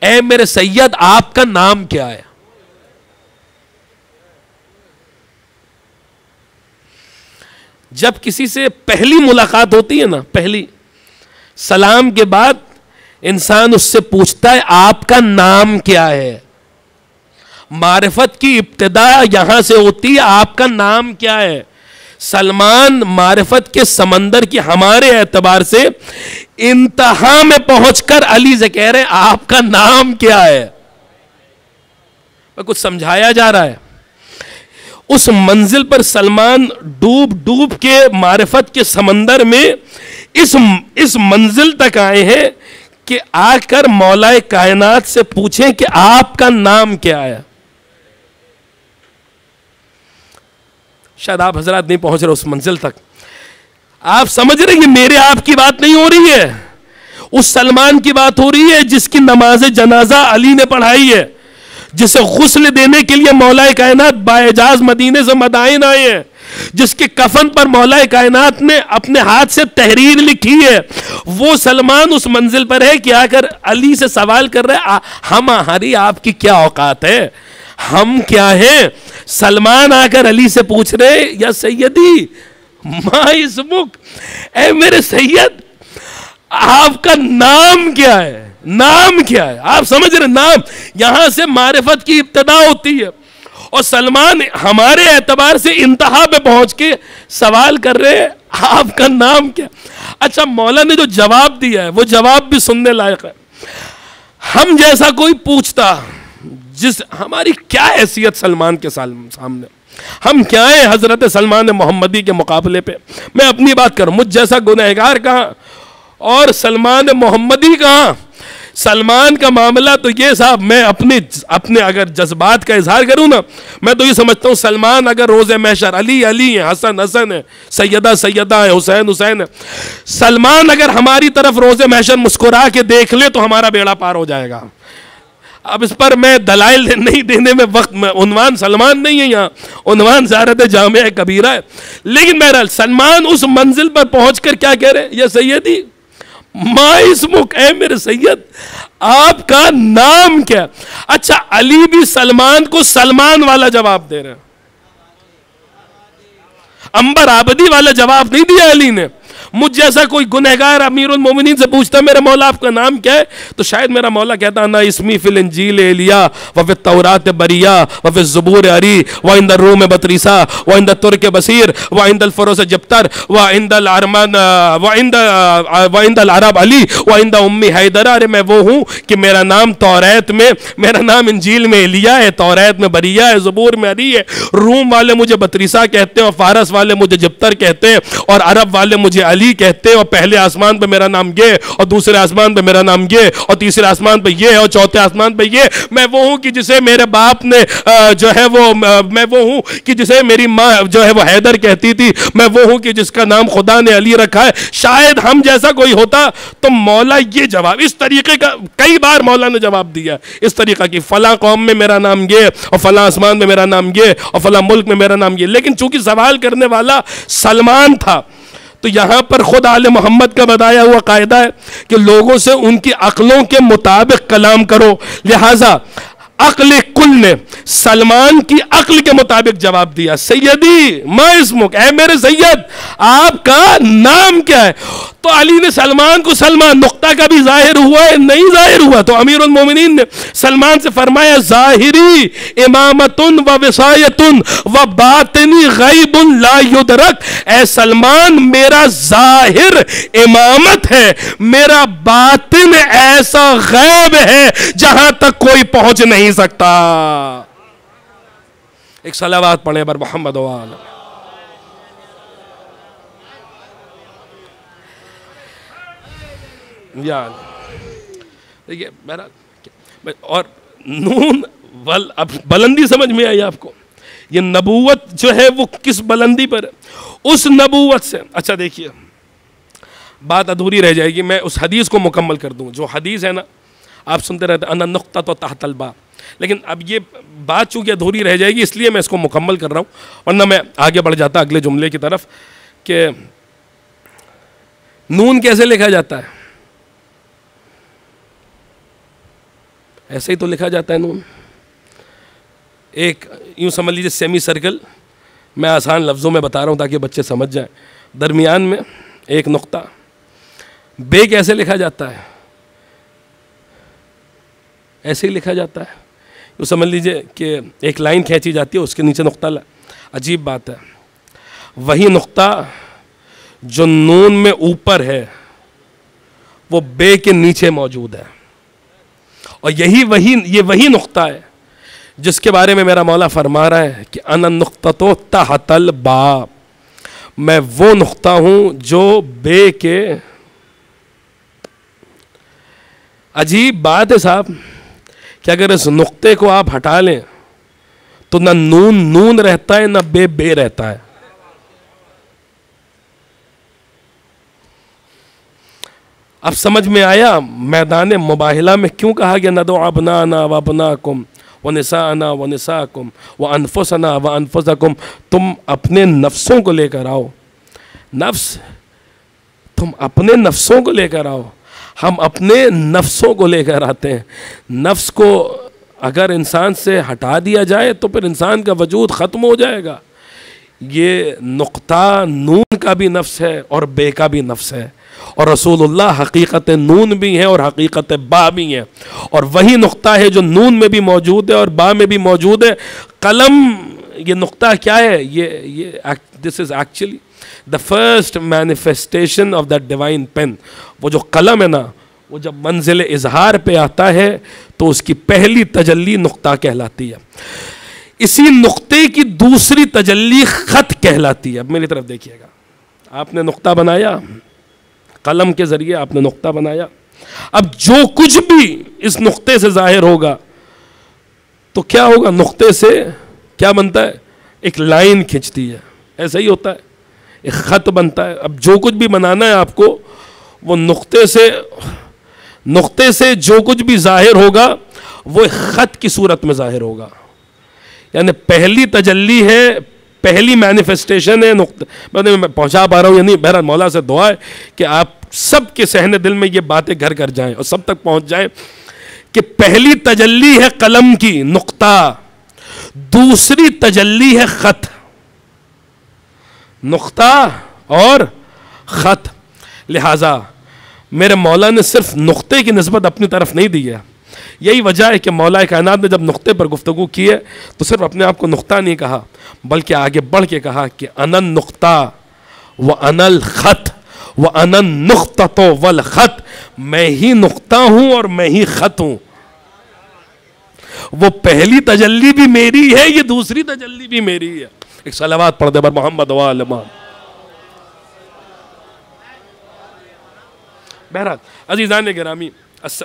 اے میرے سید آپ کا نام کیا ہے؟ جب کسی سے پہلی ملاقات ہوتی ہے نا، پہلی سلام کے بعد انسان اس سے پوچھتا ہے آپ کا نام کیا ہے. معرفت کی ابتدا یہاں سے ہوتی ہے، آپ کا نام کیا ہے. سلمان معرفت کے سمندر کی ہمارے اعتبار سے انتہا میں پہنچ کر علی سے کہہ رہے ہیں آپ کا نام کیا ہے. کچھ سمجھایا جا رہا ہے. اس منزل پر سلمان ڈوب کے معرفت کے سمندر میں اس منزل تک آئے ہیں کہ آ کر مولا کائنات سے پوچھیں کہ آپ کا نام کیا ہے. شاید آپ حضرات نہیں پہنچ رہے اس منزل تک. آپ سمجھ رہے ہیں میرے آپ کی بات نہیں ہو رہی ہے، اس سلمان کی بات ہو رہی ہے جس کی نماز جنازہ علی نے پڑھائی ہے، جسے غسل دینے کے لیے مولا کائنات باعجاز مدینے سے مدائن آئے ہیں، جس کے کفن پر مولا کائنات نے اپنے ہاتھ سے تحریر لکھی ہے. وہ سلمان اس منزل پر ہے کہ آ کر علی سے سوال کر رہے ہماری آپ کی کیا اوقات ہے، ہم کیا ہیں. سلمان آ کر علی سے پوچھ رہے یا سیدی ما اسمک، اے میرے سید آپ کا نام کیا ہے. نام کیا ہے؟ آپ سمجھ رہے نام، یہاں سے معرفت کی ابتدا ہوتی ہے. اور سلمان ہمارے اعتبار سے انتہا پہ پہنچ کے سوال کر رہے آپ کا نام کیا. اچھا مولا نے جو جواب دیا ہے وہ جواب بھی سننے لائق ہے. ہم جیسا کوئی پوچھتا ہماری کیا حیثیت سلمان کے سامنے، ہم کیا ہیں حضرت سلمان محمدی کے مقابلے پہ. میں اپنی بات کروں، مجھ جیسا گنہگار کہاں اور سلمان محمدی کہاں. سلمان کا معاملہ تو یہ صاحب، میں اپنے اگر جذبات کا اظہار کروں نا، میں تو یہ سمجھتا ہوں سلمان اگر روز محشر علی ہے، حسن ہے، سیدہ ہے، حسین ہے، سلمان اگر ہماری طرف روز محشر مسکرا کے دیکھ لے تو ہمارا بیڑا پار ہو جائے گا. اب اس پر میں دلائل نہیں دینے میں وقت میں، عنوان سلمان نہیں ہے یہاں، عنوان زیارت جامع کبیرہ ہے. لیکن بہرحال سلمان اس منزل پر پہنچ کر کیا کہہ رہے یا سیدی ما اسمک، اے میرے سید آپ کا نام کیا؟ اچھا علی بھی سلمان کو سلمان والا جواب دے رہے ہیں، عنبر آبدی والا جواب نہیں دیا علی نے۔ مجھ جیسا کوئی گنہگار امیر المومنین سے پوچھتا میرے مولا آپ کا نام کیا ہے، تو شاید میرا مولا کہتا انا اسمی فی الانجیل ایلیا وفی التورات بریا وفی الزبور عری وعند الروم بطریسہ وعند الترک بصیر وعند الفروس جبتر وعند العرب علی وعند امی حیدرہ۔ ارے میں وہ ہوں کہ میرا نام توریت میں، میرا نام انجیل میں ایلیا ہے، توریت میں بریا ہے، زبور میں عری ہے، روم والے مجھے بطریسہ کہتے ہیں اور فارس والے مجھے جبتر کہتے ہیں اور عرب والے مجھے علی کہتے ہیں، اور پہلے آسمان پہ میرا نام یہ اور دوسرے آسمان پہ میرا نام یہ اور تیسرے آسمان پہ یہ اور چوتھے آسمان پہ یہ۔ میں وہ ہوں کہ جسے میرے باپ نے جو ہے وہ، میں وہ ہوں کہ جسے میری ماں جو ہے وہ حیدر کہتی تھی، میں وہ ہوں کہ جس کا نام خدا نے علی رکھا ہے۔ شاید ہم جیسا کوئی ہوتا تو مولا یہ جواب اس طریقے کا کئی بار مولا نے جواب دیا اس طریقہ کی، فلاں قوم میں میرا نام یہ اور فلاں آسمان میں میرا نام یہ اور فلاں ملک میں میرا نام یہ۔ لیکن چونکہ سوال کرنے والا سلمان تھا تو یہاں پر خود آل محمد کا بتایا ہوا قاعدہ ہے کہ لوگوں سے ان کی عقلوں کے مطابق کلام کرو، لہٰذا عقل کل نے سلمان کی عقل کے مطابق جواب دیا، سیدی ما اسمک، اے میرے سید آپ کا نام کیا ہے؟ تو علی نے سلمان کو سلمان نقطہ کا بھی ظاہر ہوا ہے نہیں ظاہر ہوا، تو امیر المومنین نے سلمان سے فرمایا ظاہری امامتن و وصایتن و باطنی غیب لا یدرک، اے سلمان میرا ظاہر امامت ہے، میرا باطن ایسا غیب ہے جہاں تک کوئی پہنچ نہیں سکتا۔ ایک صلوات پڑھیں بر محمد و آلہ۔ دیکھیے اور نون اب بلندی سمجھ میں آئی آپ کو، یہ نبوت جو ہے وہ کس بلندی پر ہے، اس نبوت سے۔ اچھا دیکھیے بات ادھوری رہ جائے گی، میں اس حدیث کو مکمل کر دوں جو حدیث ہے نا، آپ سنتے رہتے انا نقطۃ تحت الباء، لیکن اب یہ بات چونکہ ادھوری رہ جائے گی اس لیے میں اس کو مکمل کر رہا ہوں، ورنہ میں آگے بڑھ جاتا اگلے جملے کی طرف کہ نون کیسے لکھا جاتا ہے؟ ایسے ہی تو لکھا جاتا ہے نون، ایک یوں سمجھ لیجیے سیمی سرکل، میں آسان لفظوں میں بتا رہا ہوں تاکہ بچے سمجھ جائیں، درمیان میں ایک نقطہ۔ بے کیسے لکھا جاتا ہے؟ ایسے ہی لکھا جاتا ہے، یوں سمجھ لیجیے کہ ایک لائن کھینچی جاتی ہے اس کے نیچے نقطہ عجیب بات ہے، وہی نقطہ جو نون میں اوپر ہے وہ بے کے نیچے موجود ہے، اور یہ وہی نقطہ ہے جس کے بارے میں میرا مولا فرما رہا ہے کہ انا نقطۃ تحت الباء، میں وہ نقطہ ہوں جو بے کے۔ عجیب بات ہے صاحب کہ اگر اس نقطے کو آپ ہٹا لیں تو نہ نون رہتا ہے نہ بے رہتا ہے۔ اب سمجھ میں آیا میدان مباہلہ میں کیوں کہا گیا ندعو ابنانا و ابناکم ونساءنا ونساءکم وانفسنا وانفسکم، تم اپنے نفسوں کو لے کر آؤ، تم اپنے نفسوں کو لے کر آؤ، ہم اپنے نفسوں کو لے کر آتے ہیں۔ نفس کو اگر انسان سے ہٹا دیا جائے تو پھر انسان کا وجود ختم ہو جائے گا۔ یہ نقطہ نون کا بھی نفس ہے اور بے کا بھی نفس ہے، اور رسول اللہ حقیقت نون بھی ہے اور حقیقت با بھی ہے، اور وہی نقطہ ہے جو نون میں بھی موجود ہے اور با میں بھی موجود ہے۔ قلم یہ نقطہ کیا ہے؟ this is actually the first manifestation of that divine pen۔ وہ جو قلم ہے نا، وہ جب منزل اظہار پہ آتا ہے تو اس کی پہلی تجلی نقطہ کہلاتی ہے، اسی نقطے کی دوسری تجلی خط کہلاتی ہے۔ اب میری طرف دیکھیے گا، آپ نے نقطہ بنایا، قلم کے ذریعے آپ نے نقطہ بنایا، اب جو کچھ بھی اس نقطے سے ظاہر ہوگا تو کیا ہوگا؟ نقطے سے کیا بنتا ہے؟ ایک لائن کھنچتی ہے، ایسا ہی ہوتا ہے، ایک خط بنتا ہے۔ اب جو کچھ بھی بنانا ہے آپ کو، وہ نقطے سے جو کچھ بھی ظاہر ہوگا وہ ایک خط کی صورت میں ظاہر ہوگا، یعنی پہلی تجلی ہے، پہلی مینیفیسٹیشن ہے نقطہ۔ میں پہنچا پا رہا ہوں یا نہیں، بہرحال مولا سے دعا ہے کہ آپ سب کے صحن دل میں یہ باتیں گھر کر جائیں اور سب تک پہنچ جائیں کہ پہلی تجلی ہے قلم کی نقطہ، دوسری تجلی ہے خط، نقطہ اور خط. لہذا میرے مولا نے صرف نقطے کی نسبت اپنی طرف نہیں دی ہے. یہی وجہ ہے کہ مولا کائنات نے جب نقطے پر گفتگو کی ہے تو صرف اپنے آپ کو نقطہ نہیں کہا، بلکہ آگے بڑھ کے کہا کہ انا النقطہ وانا الخط وانا النقطۃ والخط، میں ہی نقطہ ہوں اور میں ہی خط ہوں. وہ پہلی تجلی بھی میری ہے، یہ دوسری تجلی بھی میری ہے. ایک صلوات پڑھ دے بر محمد و آل محمد. بہرحال عزیزان گرامی،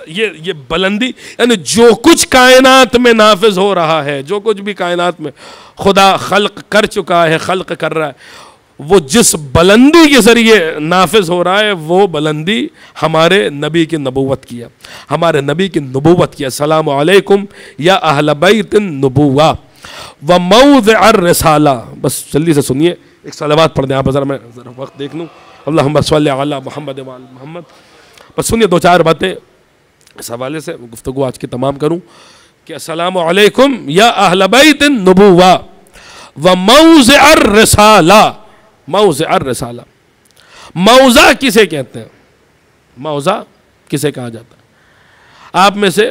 یہ بلندی یعنی جو کچھ کائنات میں نافذ ہو رہا ہے، جو کچھ بھی کائنات میں خدا خلق کر چکا ہے، خلق کر رہا ہے، وہ جس بلندی کے ذریعے نافذ ہو رہا ہے وہ بلندی ہمارے نبی کی نبوت کی ہے، ہمارے نبی کی نبوت کی ہے. السلام علیکم یا اہل بیت النبوہ وموضع الرسالہ. بس جلدی سے سنیے، ایک صلوات پڑھ دیں آپ. ذرا میں وقت دیکھ لوں. اللہم صلی علی محمد وعلی محمد. بس سنیے دو چار باتیں اس حوالے سے گفتگو آج کی تمام کروں کہ السلام علیکم یا اہل بیت النبوہ وموضع الرسالہ. موضع الرسالہ، موضع کسے کہتے ہیں؟ موضع کسے کہا جاتا ہے؟ آپ میں سے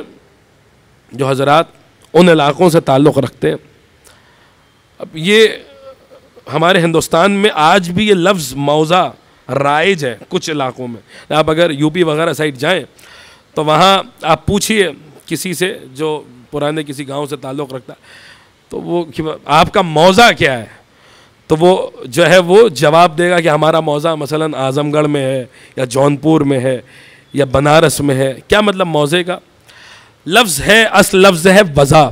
جو حضرات ان علاقوں سے تعلق رکھتے ہیں، اب یہ ہمارے ہندوستان میں آج بھی یہ لفظ موضع رائج ہے کچھ علاقوں میں. آپ اگر یو پی وغیرہ سائڈ جائیں تو وہاں آپ پوچھئے کسی سے جو پرانے کسی گاؤں سے تعلق رکھتا ہے تو وہ آپ کا موضع کیا ہے، تو وہ جو ہے وہ جواب دے گا کہ ہمارا موضع مثلا اعظم گڑھ میں ہے یا جونپور میں ہے یا بنارس میں ہے. کیا مطلب موضع کا؟ لفظ ہے، اصل لفظ ہے وضع.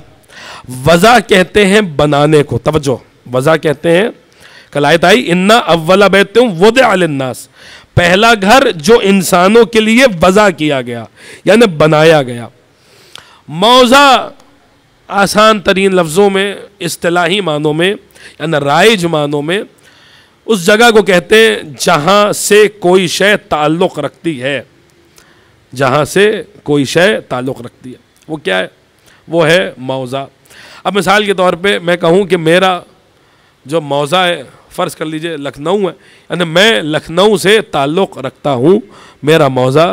وضع کہتے ہیں بنانے کو. توجہ، وضع کہتے ہیں، کل آیت آئی انا اول بیت وضع للناس، پہلا گھر جو انسانوں کے لیے وضع کیا گیا یعنی بنایا گیا. موضع آسان ترین لفظوں میں، اصطلاحی معنوں میں یعنی رائج معنوں میں اس جگہ کو کہتے ہیں جہاں سے کوئی شے تعلق رکھتی ہے. جہاں سے کوئی شے تعلق رکھتی ہے وہ کیا ہے؟ وہ ہے موضع. اب مثال کے طور پہ میں کہوں کہ میرا جو موضع ہے، فرض کر لیجئے لکھنؤ ہے، یعنی میں لکھنؤ سے تعلق رکھتا ہوں، میرا موضع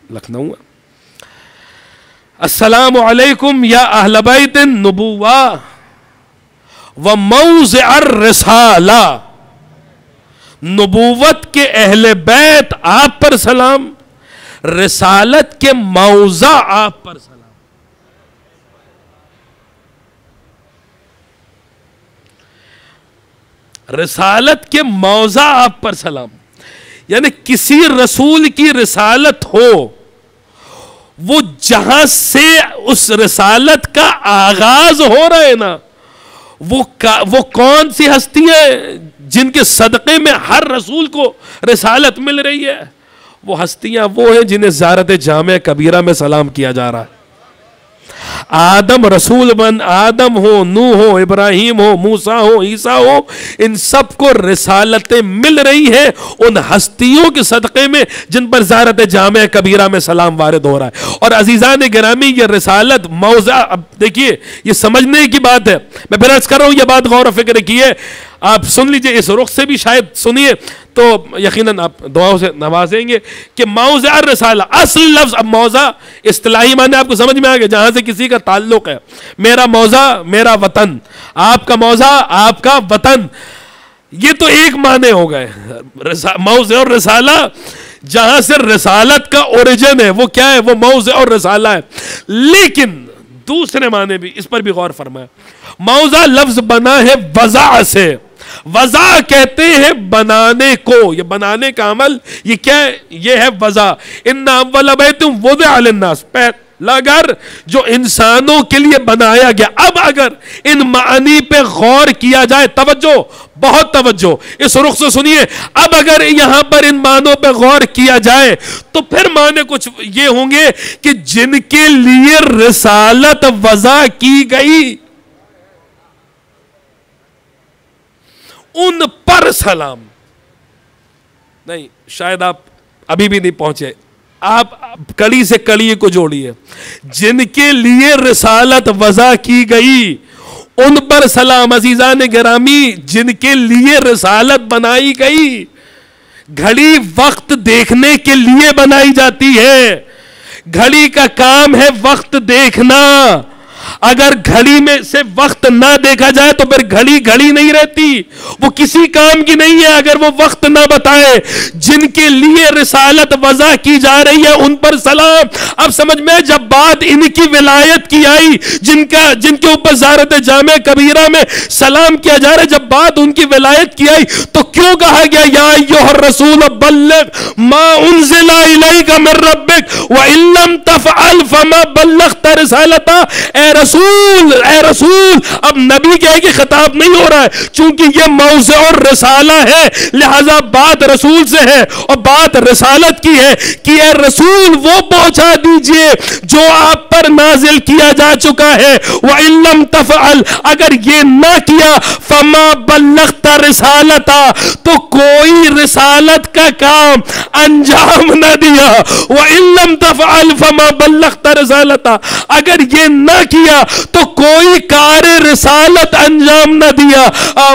لکھنؤ ہے. السلام علیکم یا اہل بیت النبوہ وموضع الرسالہ، نبوت کے اہل بیت آپ پر سلام، رسالت کے موضع آپ پر سلام. رسالت کے موضع آپ پر سلام، یعنی کسی رسول کی رسالت ہو، وہ جہاں سے اس رسالت کا آغاز ہو رہا ہے نا، وہ کون سی ہستیاں جن کے صدقے میں ہر رسول کو رسالت مل رہی ہے؟ وہ ہستیاں وہ ہیں جنہیں زیارت جامع کبیرہ میں سلام کیا جا رہا ہے. آدم رسول بن آدم ہو، نوح ہو، ابراہیم ہو، موسیٰ ہو، عیسیٰ ہو، ان سب کو رسالتیں مل رہی ہیں ان ہستیوں کے صدقے میں جن پر زیارت جامع کبیرہ میں سلام وارد ہو رہا ہے. اور عزیزان گرامی، یہ رسالت موضع، اب دیکھیے یہ سمجھنے کی بات ہے، میں پھر عرض کر رہا ہوں یہ بات غور و فکر کیے، آپ سن لیجئے، اس رخ سے بھی شاید سنیے تو یقیناً آپ دعاؤں سے نوازیں گے کہ موضع الرسالہ اصل لفظ. اب موضع اصطلاحی معنی آپ کو سمجھ میں آ گیا، جہاں سے کسی کا تعلق ہے. میرا موضع میرا وطن، آپ کا موضع آپ کا وطن، یہ تو ایک معنی ہو گئے. موضع اور رسالہ، جہاں سے رسالت کا اوریجن ہے وہ کیا ہے؟ وہ موضع اور رسالہ ہے. لیکن دوسرے معنی بھی، اس پر بھی غور فرمائیں. موضع لفظ بنا ہے وضع سے، وضع کہتے ہیں بنانے کو، یہ بنانے کا عمل، یہ کیا ہے؟ یہ ہے وضع. ان اول بیت وضع للناس، پہلا گھر جو انسانوں کے لیے بنایا گیا. اب اگر ان معنی پہ غور کیا جائے، توجہ، بہت توجہ، اس رخ سے سنیے، اب اگر یہاں پر ان معنوں پہ غور کیا جائے تو پھر معنی کچھ یہ ہوں گے کہ جن کے لیے رسالت وضع کی گئی ان پر سلام. نہیں، شاید آپ ابھی بھی نہیں پہنچے. آپ کڑی سے کڑی کو جوڑیے. جن کے لیے رسالت وضع کی گئی ان پر سلام. عزیزان گرامی, جن کے لیے رسالت بنائی گئی, گھڑی وقت دیکھنے کے لیے بنائی جاتی ہے. گھڑی کا کام ہے وقت دیکھنا. اگر گھڑی میں سے وقت نہ دیکھا جائے تو پھر گھڑی گھڑی نہیں رہتی, وہ کسی کام کی نہیں ہے اگر وہ وقت نہ بتائے. جن کے لیے رسالت وضع کی جا رہی ہے ان پر سلام. اب سمجھ میں, جب بات ان کی ولایت کی آئی, جن کے اوپر زیارت جامع کبیرہ میں سلام کیا جا رہا ہے, جب بات ان کی ولایت کی آئی تو کیوں کہا گیا یا ایھا الرسول بلغ ما انزل الیک من ربک وان لم تفعل فما بلغت رسالتہ. اے رسول, اب نبی کہے کہ خطاب نہیں ہو رہا ہے, چونکہ یہ موضع الرسالہ ہے, لہذا بات رسول سے ہے اور بات رسالت کی ہے کہ اے رسول وہ پہنچا دیجئے جو آپ پر نازل کیا جا چکا ہے. وَإِن لَمْ تَفْعَلْ, اگر یہ نہ کیا, فَمَا بَلَّغْتَ رِسَالَتَا, تو کوئی رسالت کا کام انجام نہ دیا. وَإِن لَمْ تَفْعَلْ فَمَا بَلَّغْتَ رِسَالَتَا, اگر یہ نہ کیا تو کوئی کار رسالت انجام نہ دیا.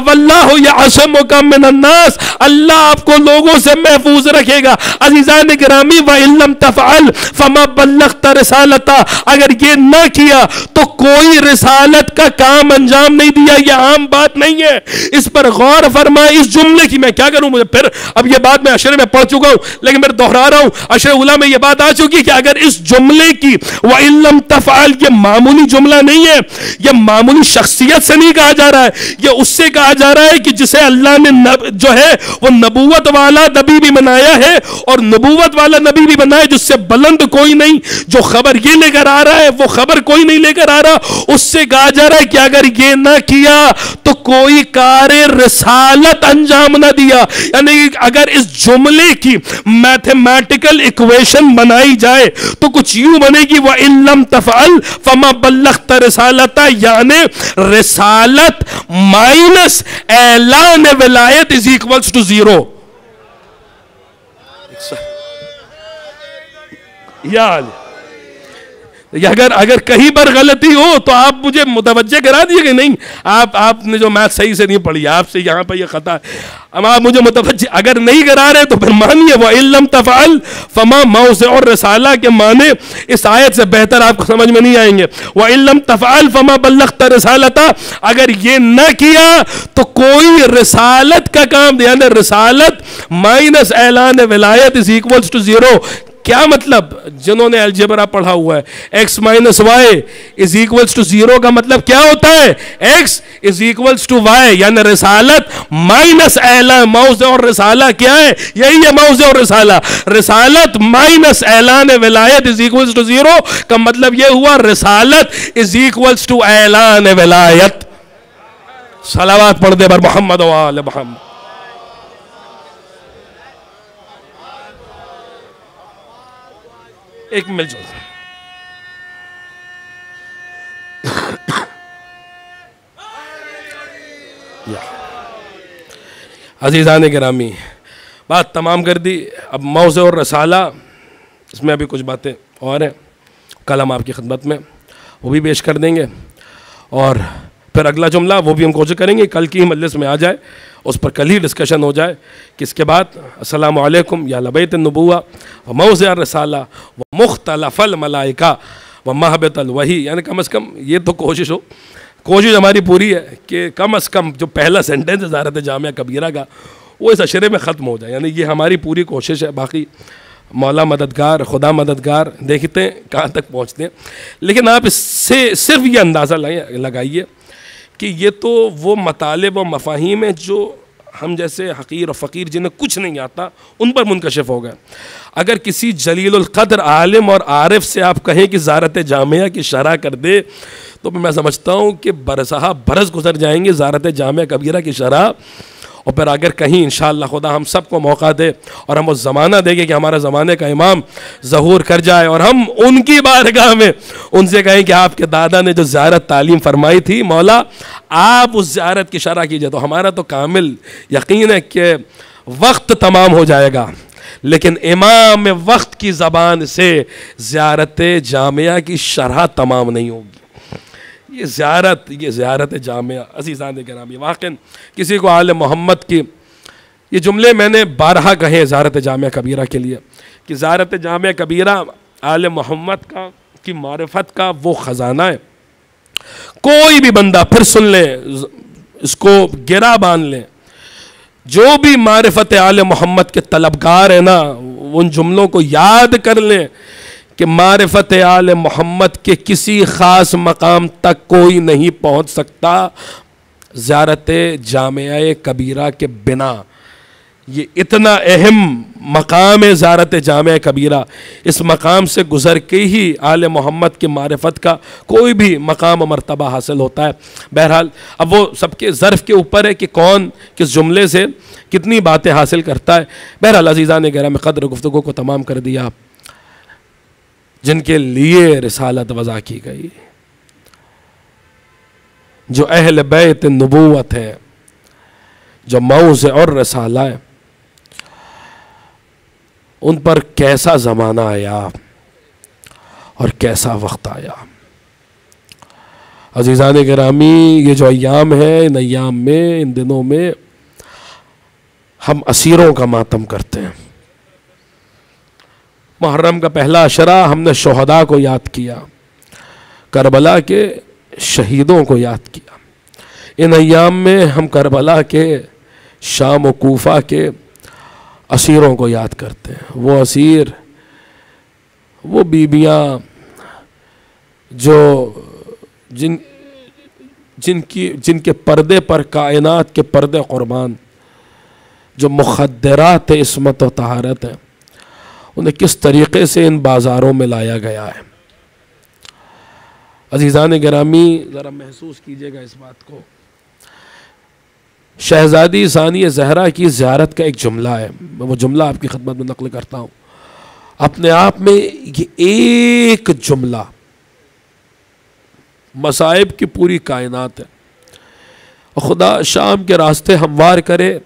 واللہ یعصمک من الناس, اللہ آپ کو لوگوں سے محفوظ رکھے گا. عزیزان گرامی, وَإِن لَمْ تَفْعَلْ فَمَا بَلَّغْتَ رِسَالَتَا, اگر یہ نہ کیا تو کوئی رسالت کا کام انجام نہیں دیا. یہ عام بات نہیں ہے, اس پر غور فرمائے. اس جملے کی میں کیا کروں, مجھے پھر اب یہ بات میں عشرے میں پڑھ چکا ہوں لیکن میں دوہرا رہا ہوں. عشرے اولیٰ میں یہ بات آ چکی کہ اگر اس جملے کی وَإِن لَمْ تَفْعَلْ, یہ معمولی جملہ نہیں ہے, یہ معمولی شخصیت سے نہیں کہا جا رہا ہے, یہ اس سے کہا جا رہا ہے کہ جسے اللہ نے جو ہے وہ نبوت والا نبی بھی بنایا ہے, اور نبوت والا نبی بھی بنایا جس سے بلند کوئی نہیں. جو خبر یہ لے کر آ رہا ہے وہ خبر کوئی نہیں لے کر آ رہا. اس سے کہا جا رہا ہے کہ اگر یہ نہ کیا تو کوئی کار رسالت انجام نہ دیا. یعنی اگر اس جملے کی میتھمیٹیکل ایکویشن بنائی جائے تو کچھ یوں بنے گی وَإِن لَمْ تَفْعَلْ فَمَا بَلَّغْتَ رِسَالَتَا, یعنی رسالت مائنس اعلان ولایت is equals to 0. یا اگر کہیں پر غلطی ہو تو آپ مجھے متوجہ کرا دیے کہ نہیں آپ نے جو میتھ صحیح سے نہیں پڑھی, آپ سے یہاں پہ یہ خطا ہے. اب آپ مجھے متوجہ اگر نہیں کرا رہے تو پھر مانیے وَإِن لَمْ تَفْعَلْ فَمَا مَوْضِعُ الرِّسَالَہ کے معنی اس آیت سے بہتر آپ کو سمجھ میں نہیں آئیں گے. وَإِن لَمْ تَفْعَلْ فَمَا بَلَّغْتَ رِسَالَتَا, اگر یہ نہ کیا تو کوئی رسالت کا کام, یعنی رسالت مائنس اعلان ولایت is equals to 0. کیا مطلب, جنہوں نے الجبرا پڑھا ہوا ہے, x minus y is equals to 0 کا مطلب کیا ہوتا ہے, x is equals to y, یعنی رسالت مائنس اعلان. موضع اور رسالہ کیا ہے, یہی ہے موضع اور رسالہ. رسالت مائنس اعلان ولایت is equals to 0 کا مطلب یہ ہوا رسالت is equals to اعلان ولایت. صلوات پڑھ دے بر محمد و آل محمد. ایک مل جل عزیزان گرامی, بات تمام کر دی. اب موضع اور رسالہ, اس میں ابھی کچھ باتیں اور ہیں, کل ہم آپ کی خدمت میں وہ بھی پیش کر دیں گے, اور پھر اگلا جملہ وہ بھی ہم کوشش کریں گے کل کی مجلس میں آ جائے, اس پر کل ہی ڈسکشن ہو جائے کہ اس کے بعد السلام علیکم یا لبیت النبوہ و موضع الرسالہ و مختلف الملائکہ و مہبت الوحی. یعنی کم از کم یہ تو کوشش ہماری پوری ہے کہ کم از کم جو پہلا سینٹنس ہے زیارت جامعہ کبیرہ کا وہ اس عشرے میں ختم ہو جائے. یعنی یہ ہماری پوری کوشش ہے. باقی مولا مددگار, خدا مددگار, دیکھتے ہیں کہاں تک پہنچتے ہیں. لیکن آپ اس سے صرف یہ اندازہ لگائیے کہ یہ تو وہ مطالب و مفاہیم ہیں جو ہم جیسے حقیر و فقیر جنہیں کچھ نہیں آتا ان پر منکشف ہو گئے. اگر کسی جلیل القدر عالم اور عارف سے آپ کہیں کہ زیارت جامعہ کی شرح کر دے تو میں سمجھتا ہوں کہ برسہ برس گزر جائیں گے زیارت جامعہ کبیرہ کی شرح. اور پھر اگر کہیں انشاءاللہ خدا ہم سب کو موقع دے اور ہم وہ زمانہ دے گے کہ ہمارا زمانے کا امام ظہور کر جائے اور ہم ان کی بارگاہ میں ان سے کہیں کہ آپ کے دادا نے جو زیارت تعلیم فرمائی تھی مولا آپ اس زیارت کی شرح کیجئے, تو ہمارا تو کامل یقین ہے کہ وقت تمام ہو جائے گا. لیکن امام وقت کی زبان سے زیارت جامعہ کی شرح تمام نہیں ہوگی. یہ زیارت جامعہ عزیزان گرامی، واقعاً کسی کو آل محمد کی یہ جملے میں نے بارہا کہے زیارت جامعہ کبیرہ کے لیے کہ زیارت جامعہ کبیرہ آل محمد کی معرفت کا وہ خزانہ ہے. کوئی بھی بندہ پھر سن لے، اس کو گرا باندھ لیں، جو بھی معرفت آل محمد کے طلبگار ہیں نا، ان جملوں کو یاد کر لیں کہ معرفت آل محمد کے کسی خاص مقام تک کوئی نہیں پہنچ سکتا زیارت جامعہ کبیرہ کے بنا. یہ اتنا اہم مقام ہے زیارت جامعہ کبیرہ، اس مقام سے گزر کے ہی آل محمد کی معرفت کا کوئی بھی مقام و مرتبہ حاصل ہوتا ہے. بہرحال اب وہ سب کے ظرف کے اوپر ہے کہ کون کس جملے سے کتنی باتیں حاصل کرتا ہے. بہرحال عزیزان گرامی قدر گفتگو کو تمام کر دیا. جن کے لیے رسالت وضع کی گئی، جو اہل بیت نبوت ہے، جو موضع اور رسالہ ہے، ان پر کیسا زمانہ آیا اور کیسا وقت آیا. عزیزان گرامی یہ جو ایام ہے، ان ایام میں، ان دنوں میں ہم اسیروں کا ماتم کرتے ہیں. محرم کا پہلا عشرہ ہم نے شہداء کو یاد کیا، کربلا کے شہیدوں کو یاد کیا. ان ایام میں ہم کربلا کے، شام و کوفہ کے اسیروں کو یاد کرتے ہیں. وہ اسیر، وہ بیبیاں جو جن کے پردے پر کائنات کے پردے قربان، جو مخدرات عصمت و طہارت ہیں، انہیں کس طریقے سے ان بازاروں میں لایا گیا ہے. عزیزان گرامی ذرا محسوس کیجئے گا اس بات کو. شہزادی ثانیہ زہرا کی زیارت کا ایک جملہ ہے، میں وہ جملہ آپ کی خدمت میں نقل کرتا ہوں. اپنے آپ میں یہ ایک جملہ مصائب کی پوری کائنات ہے. خدا شام کے راستے ہموار کرے،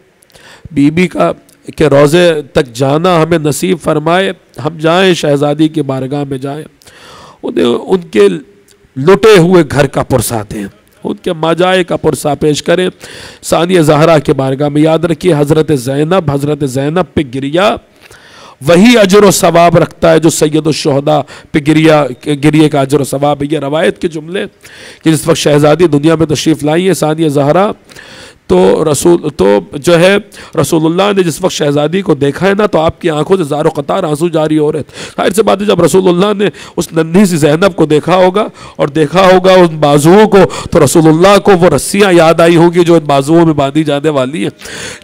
بی بی کا کہ روزے تک جانا ہمیں نصیب فرمائے. ہم جائیں شہزادی کی بارگاہ میں جائیں، انہیں ان کے لٹے ہوئے گھر کا پرسہ دیں، ان کے ماجائے کا پرسہ پیش کریں. ثانیہ زہرا کے بارگاہ میں یاد رکھیے حضرت زینب پہ گریہ وہی اجر و ثواب رکھتا ہے جو سید الشہداء پہ گریے کا اجر و ثواب ہے. یہ روایت کے جملے کہ جس وقت شہزادی دنیا میں تشریف لائی ہے ثانیہ زہرا، تو رسول اللہ نے جس وقت شہزادی کو دیکھا ہے نا، تو آپ کی آنکھوں سے زار و قطار آنسو جاری ہو رہے تھے. ظاہر سی بات ہے جب رسول اللہ نے اس ننھی سی زینب کو دیکھا ہوگا اور دیکھا ہوگا ان بازوؤں کو، تو رسول اللہ کو وہ رسیاں یاد آئی ہوگی جو ان بازوؤں میں باندھی جانے والی ہیں.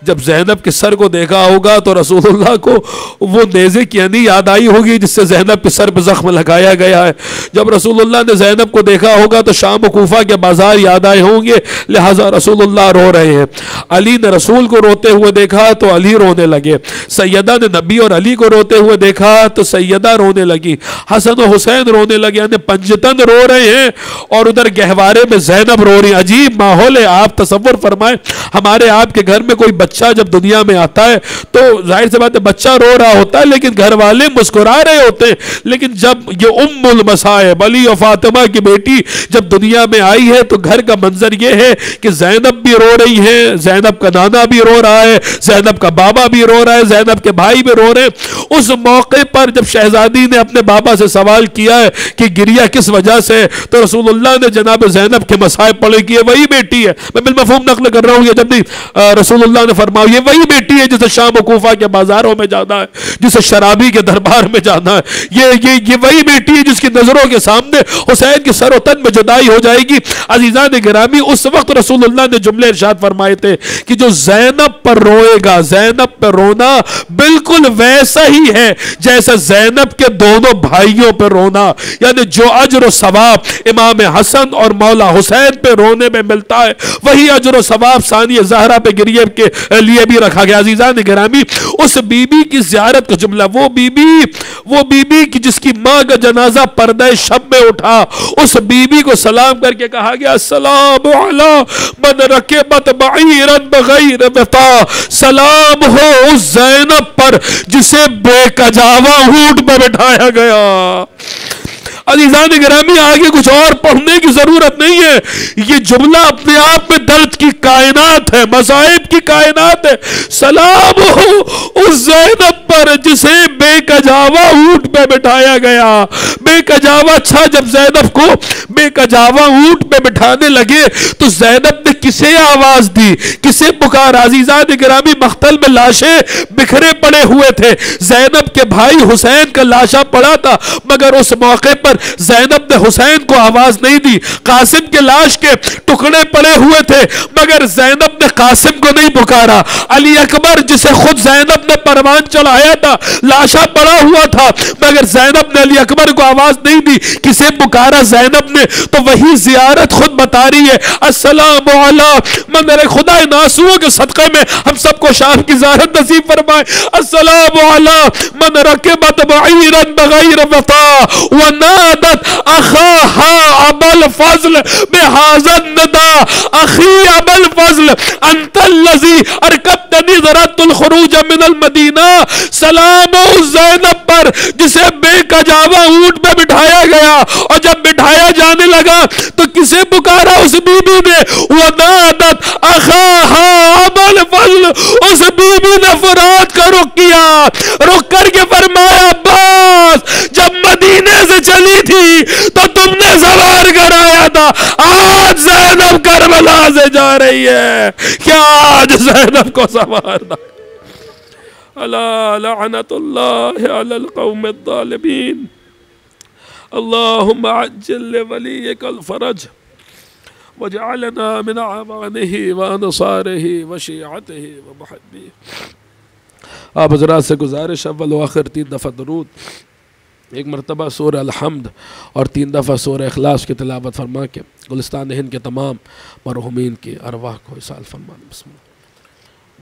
جب زینب کے سر کو دیکھا ہوگا تو رسول اللہ کو وہ نیزے کی انی یاد آئی ہوگی جس سے زینب کے سر پہ زخم لگایا گیا ہے. جب رسول اللہ نے زینب کو دیکھا ہوگا تو شام و کوفہ کے بازار یاد آئے ہوں گے، لہٰذا رسول اللہ رو رہے ہیں. علی نے رسول کو روتے ہوئے دیکھا تو علی رونے لگے. سیدہ نے نبی اور علی کو روتے ہوئے دیکھا تو سیدہ رونے لگی. حسن و حسین رونے لگے، یعنی پنجتن رو رہے ہیں اور ادھر گہوارے میں زینب رو رہی. عجیب ماحول ہے. آپ تصور فرمائیں ہمارے آپ کے گھر میں کوئی بچہ جب دنیا میں آتا ہے تو ظاہر سی بات ہے بچہ رو رہا ہوتا ہے لیکن گھر والے مسکرا رہے ہوتے ہیں. لیکن جب یہ ام المصائب علی و فاطمہ کی بیٹی جب دنیا میں آئی ہے تو گھر کا منظر یہ ہے کہ زینب بھی رو رہی ہے، زینب کا نانا بھی رو رہا ہے، زینب کا بابا بھی رو رہا ہے، زینب کے بھائی بھی رو رہے ہیں. اس موقع پر جب شہزادی نے اپنے بابا سے سوال کیا ہے کہ گریہ کس وجہ سے، تو رسول اللہ نے جناب زینب کے مصائب پڑھے کہ یہ وہی بیٹی ہے. میں بالمفہوم نقل کر رہا ہوں، یہ جب نہیں رسول اللہ نے فرمایا یہ وہی بیٹی ہے جسے شام و کوفہ کے بازاروں میں جانا ہے، جسے شرابی کے دربار میں جانا ہے. یہ وہی بیٹی ہے جس کی نظروں کے سامنے حسین کے سر و تن میں جدائی ہو جائے گی. عزیزان گرامی اس وقت رسول اللہ نے جملے ارشاد فرمائے تھے کہ جو زینب پر روئے گا، زینب پر رونا بالکل ویسا ہی ہے جیسا زینب کے دونوں بھائیوں پر رونا. یعنی جو اجر و ثواب امام حسن اور مولا حسین پہ رونے میں ملتا ہے وہی اجر و ثواب ثانیہ زہرا پہ گریہ کے لیے بھی رکھا گیا. عزیزان گرامی اس بی بی کی زیارت کا جملہ، وہ بی بی کی جس کی ماں کا جنازہ پردہ شب میں اٹھا، اس بی بی کو سلام کر کے کہا گیا السلام علی من رکبت بعیرا بغیر وطا، سلام ہو اس زینب پر جسے بے کجاوا اونٹ پہ بٹھایا گیا۔ عزیزان گرامی آگے کچھ اور پڑھنے کی ضرورت نہیں ہے، یہ جملہ اپنے آپ میں درد کی کائنات ہے، مصائب کی کائنات ہے۔ سلام ہو اس زینب پر جسے بے کجاوا اونٹ پہ بٹھایا گیا۔ بے کجاوا، اچھا جب زینب کو بے کجاوا اونٹ پہ بٹھانے لگے تو زینب نے کسے آواز دی، کسے پکارا؟ عزیزان گرامی مقتل میں لاشیں بکھرے پڑے ہوئے تھے، زینب کے بھائی حسین کا لاشا پڑا تھا، مگر اس موقع پر زینب نے حسین کو آواز نہیں دی۔ قاسم کے لاش کے ٹکڑے پڑے ہوئے تھے مگر زینب نے قاسم کو نہیں پکارا۔ علی اکبر جسے خود زینب نے پروان چڑھایا تھا، لاشا پڑا ہوا تھا مگر زینب نے علی اکبر کو آواز نہیں دی، کسے پکارا؟ زینب نے۔ تو وہی زیارت خود بتا رہی ہے، السلام علی من، میرے خدا ان آنسوؤں کے صدقے میں ہم سب کو شام کی زیارت نصیب فرمائے۔ السلام علی من رکبت بعیرا بغیر وطا ونادت اخاها ابا الفضل بهذا النداء اخی ابا الفضل انت الذی ارکبتنی ذرات الخروج من المدینہ۔ سلام اس زینب پر جسے بے کجاوا اونٹ پہ بٹھایا گیا، اور جب بٹھایا جانے لگا تو کسے پکارا؟ اس بی بی نے، ونادت اخاها ابا الفضل، اس بی بی نے فرات کا رخ کیا، رخ کر کے فرمایا عباس جب مدینے سے چلی تھی تو تم نے سوار کرایا تھا، آج زینب کربلا سے جا رہی ہے، کیا آج زینب کو سوارنا؟ الا لعنت اللہ علی القوم الظالمین۔ اللہم عجل لولیک الفرج وجعلنا من اعوانہ وانصارہ وشیعتہ ومحبیہ۔ آپ حضرات سے گزارش، اول و آخر 3 دفعہ درود، ایک مرتبہ سورہ الحمد اور 3 دفعہ سورہ اخلاص کی تلاوت فرما کے گلستان ہند کے تمام مرحومین کی ارواح کو اصال فرمانا۔ بسم اللہ۔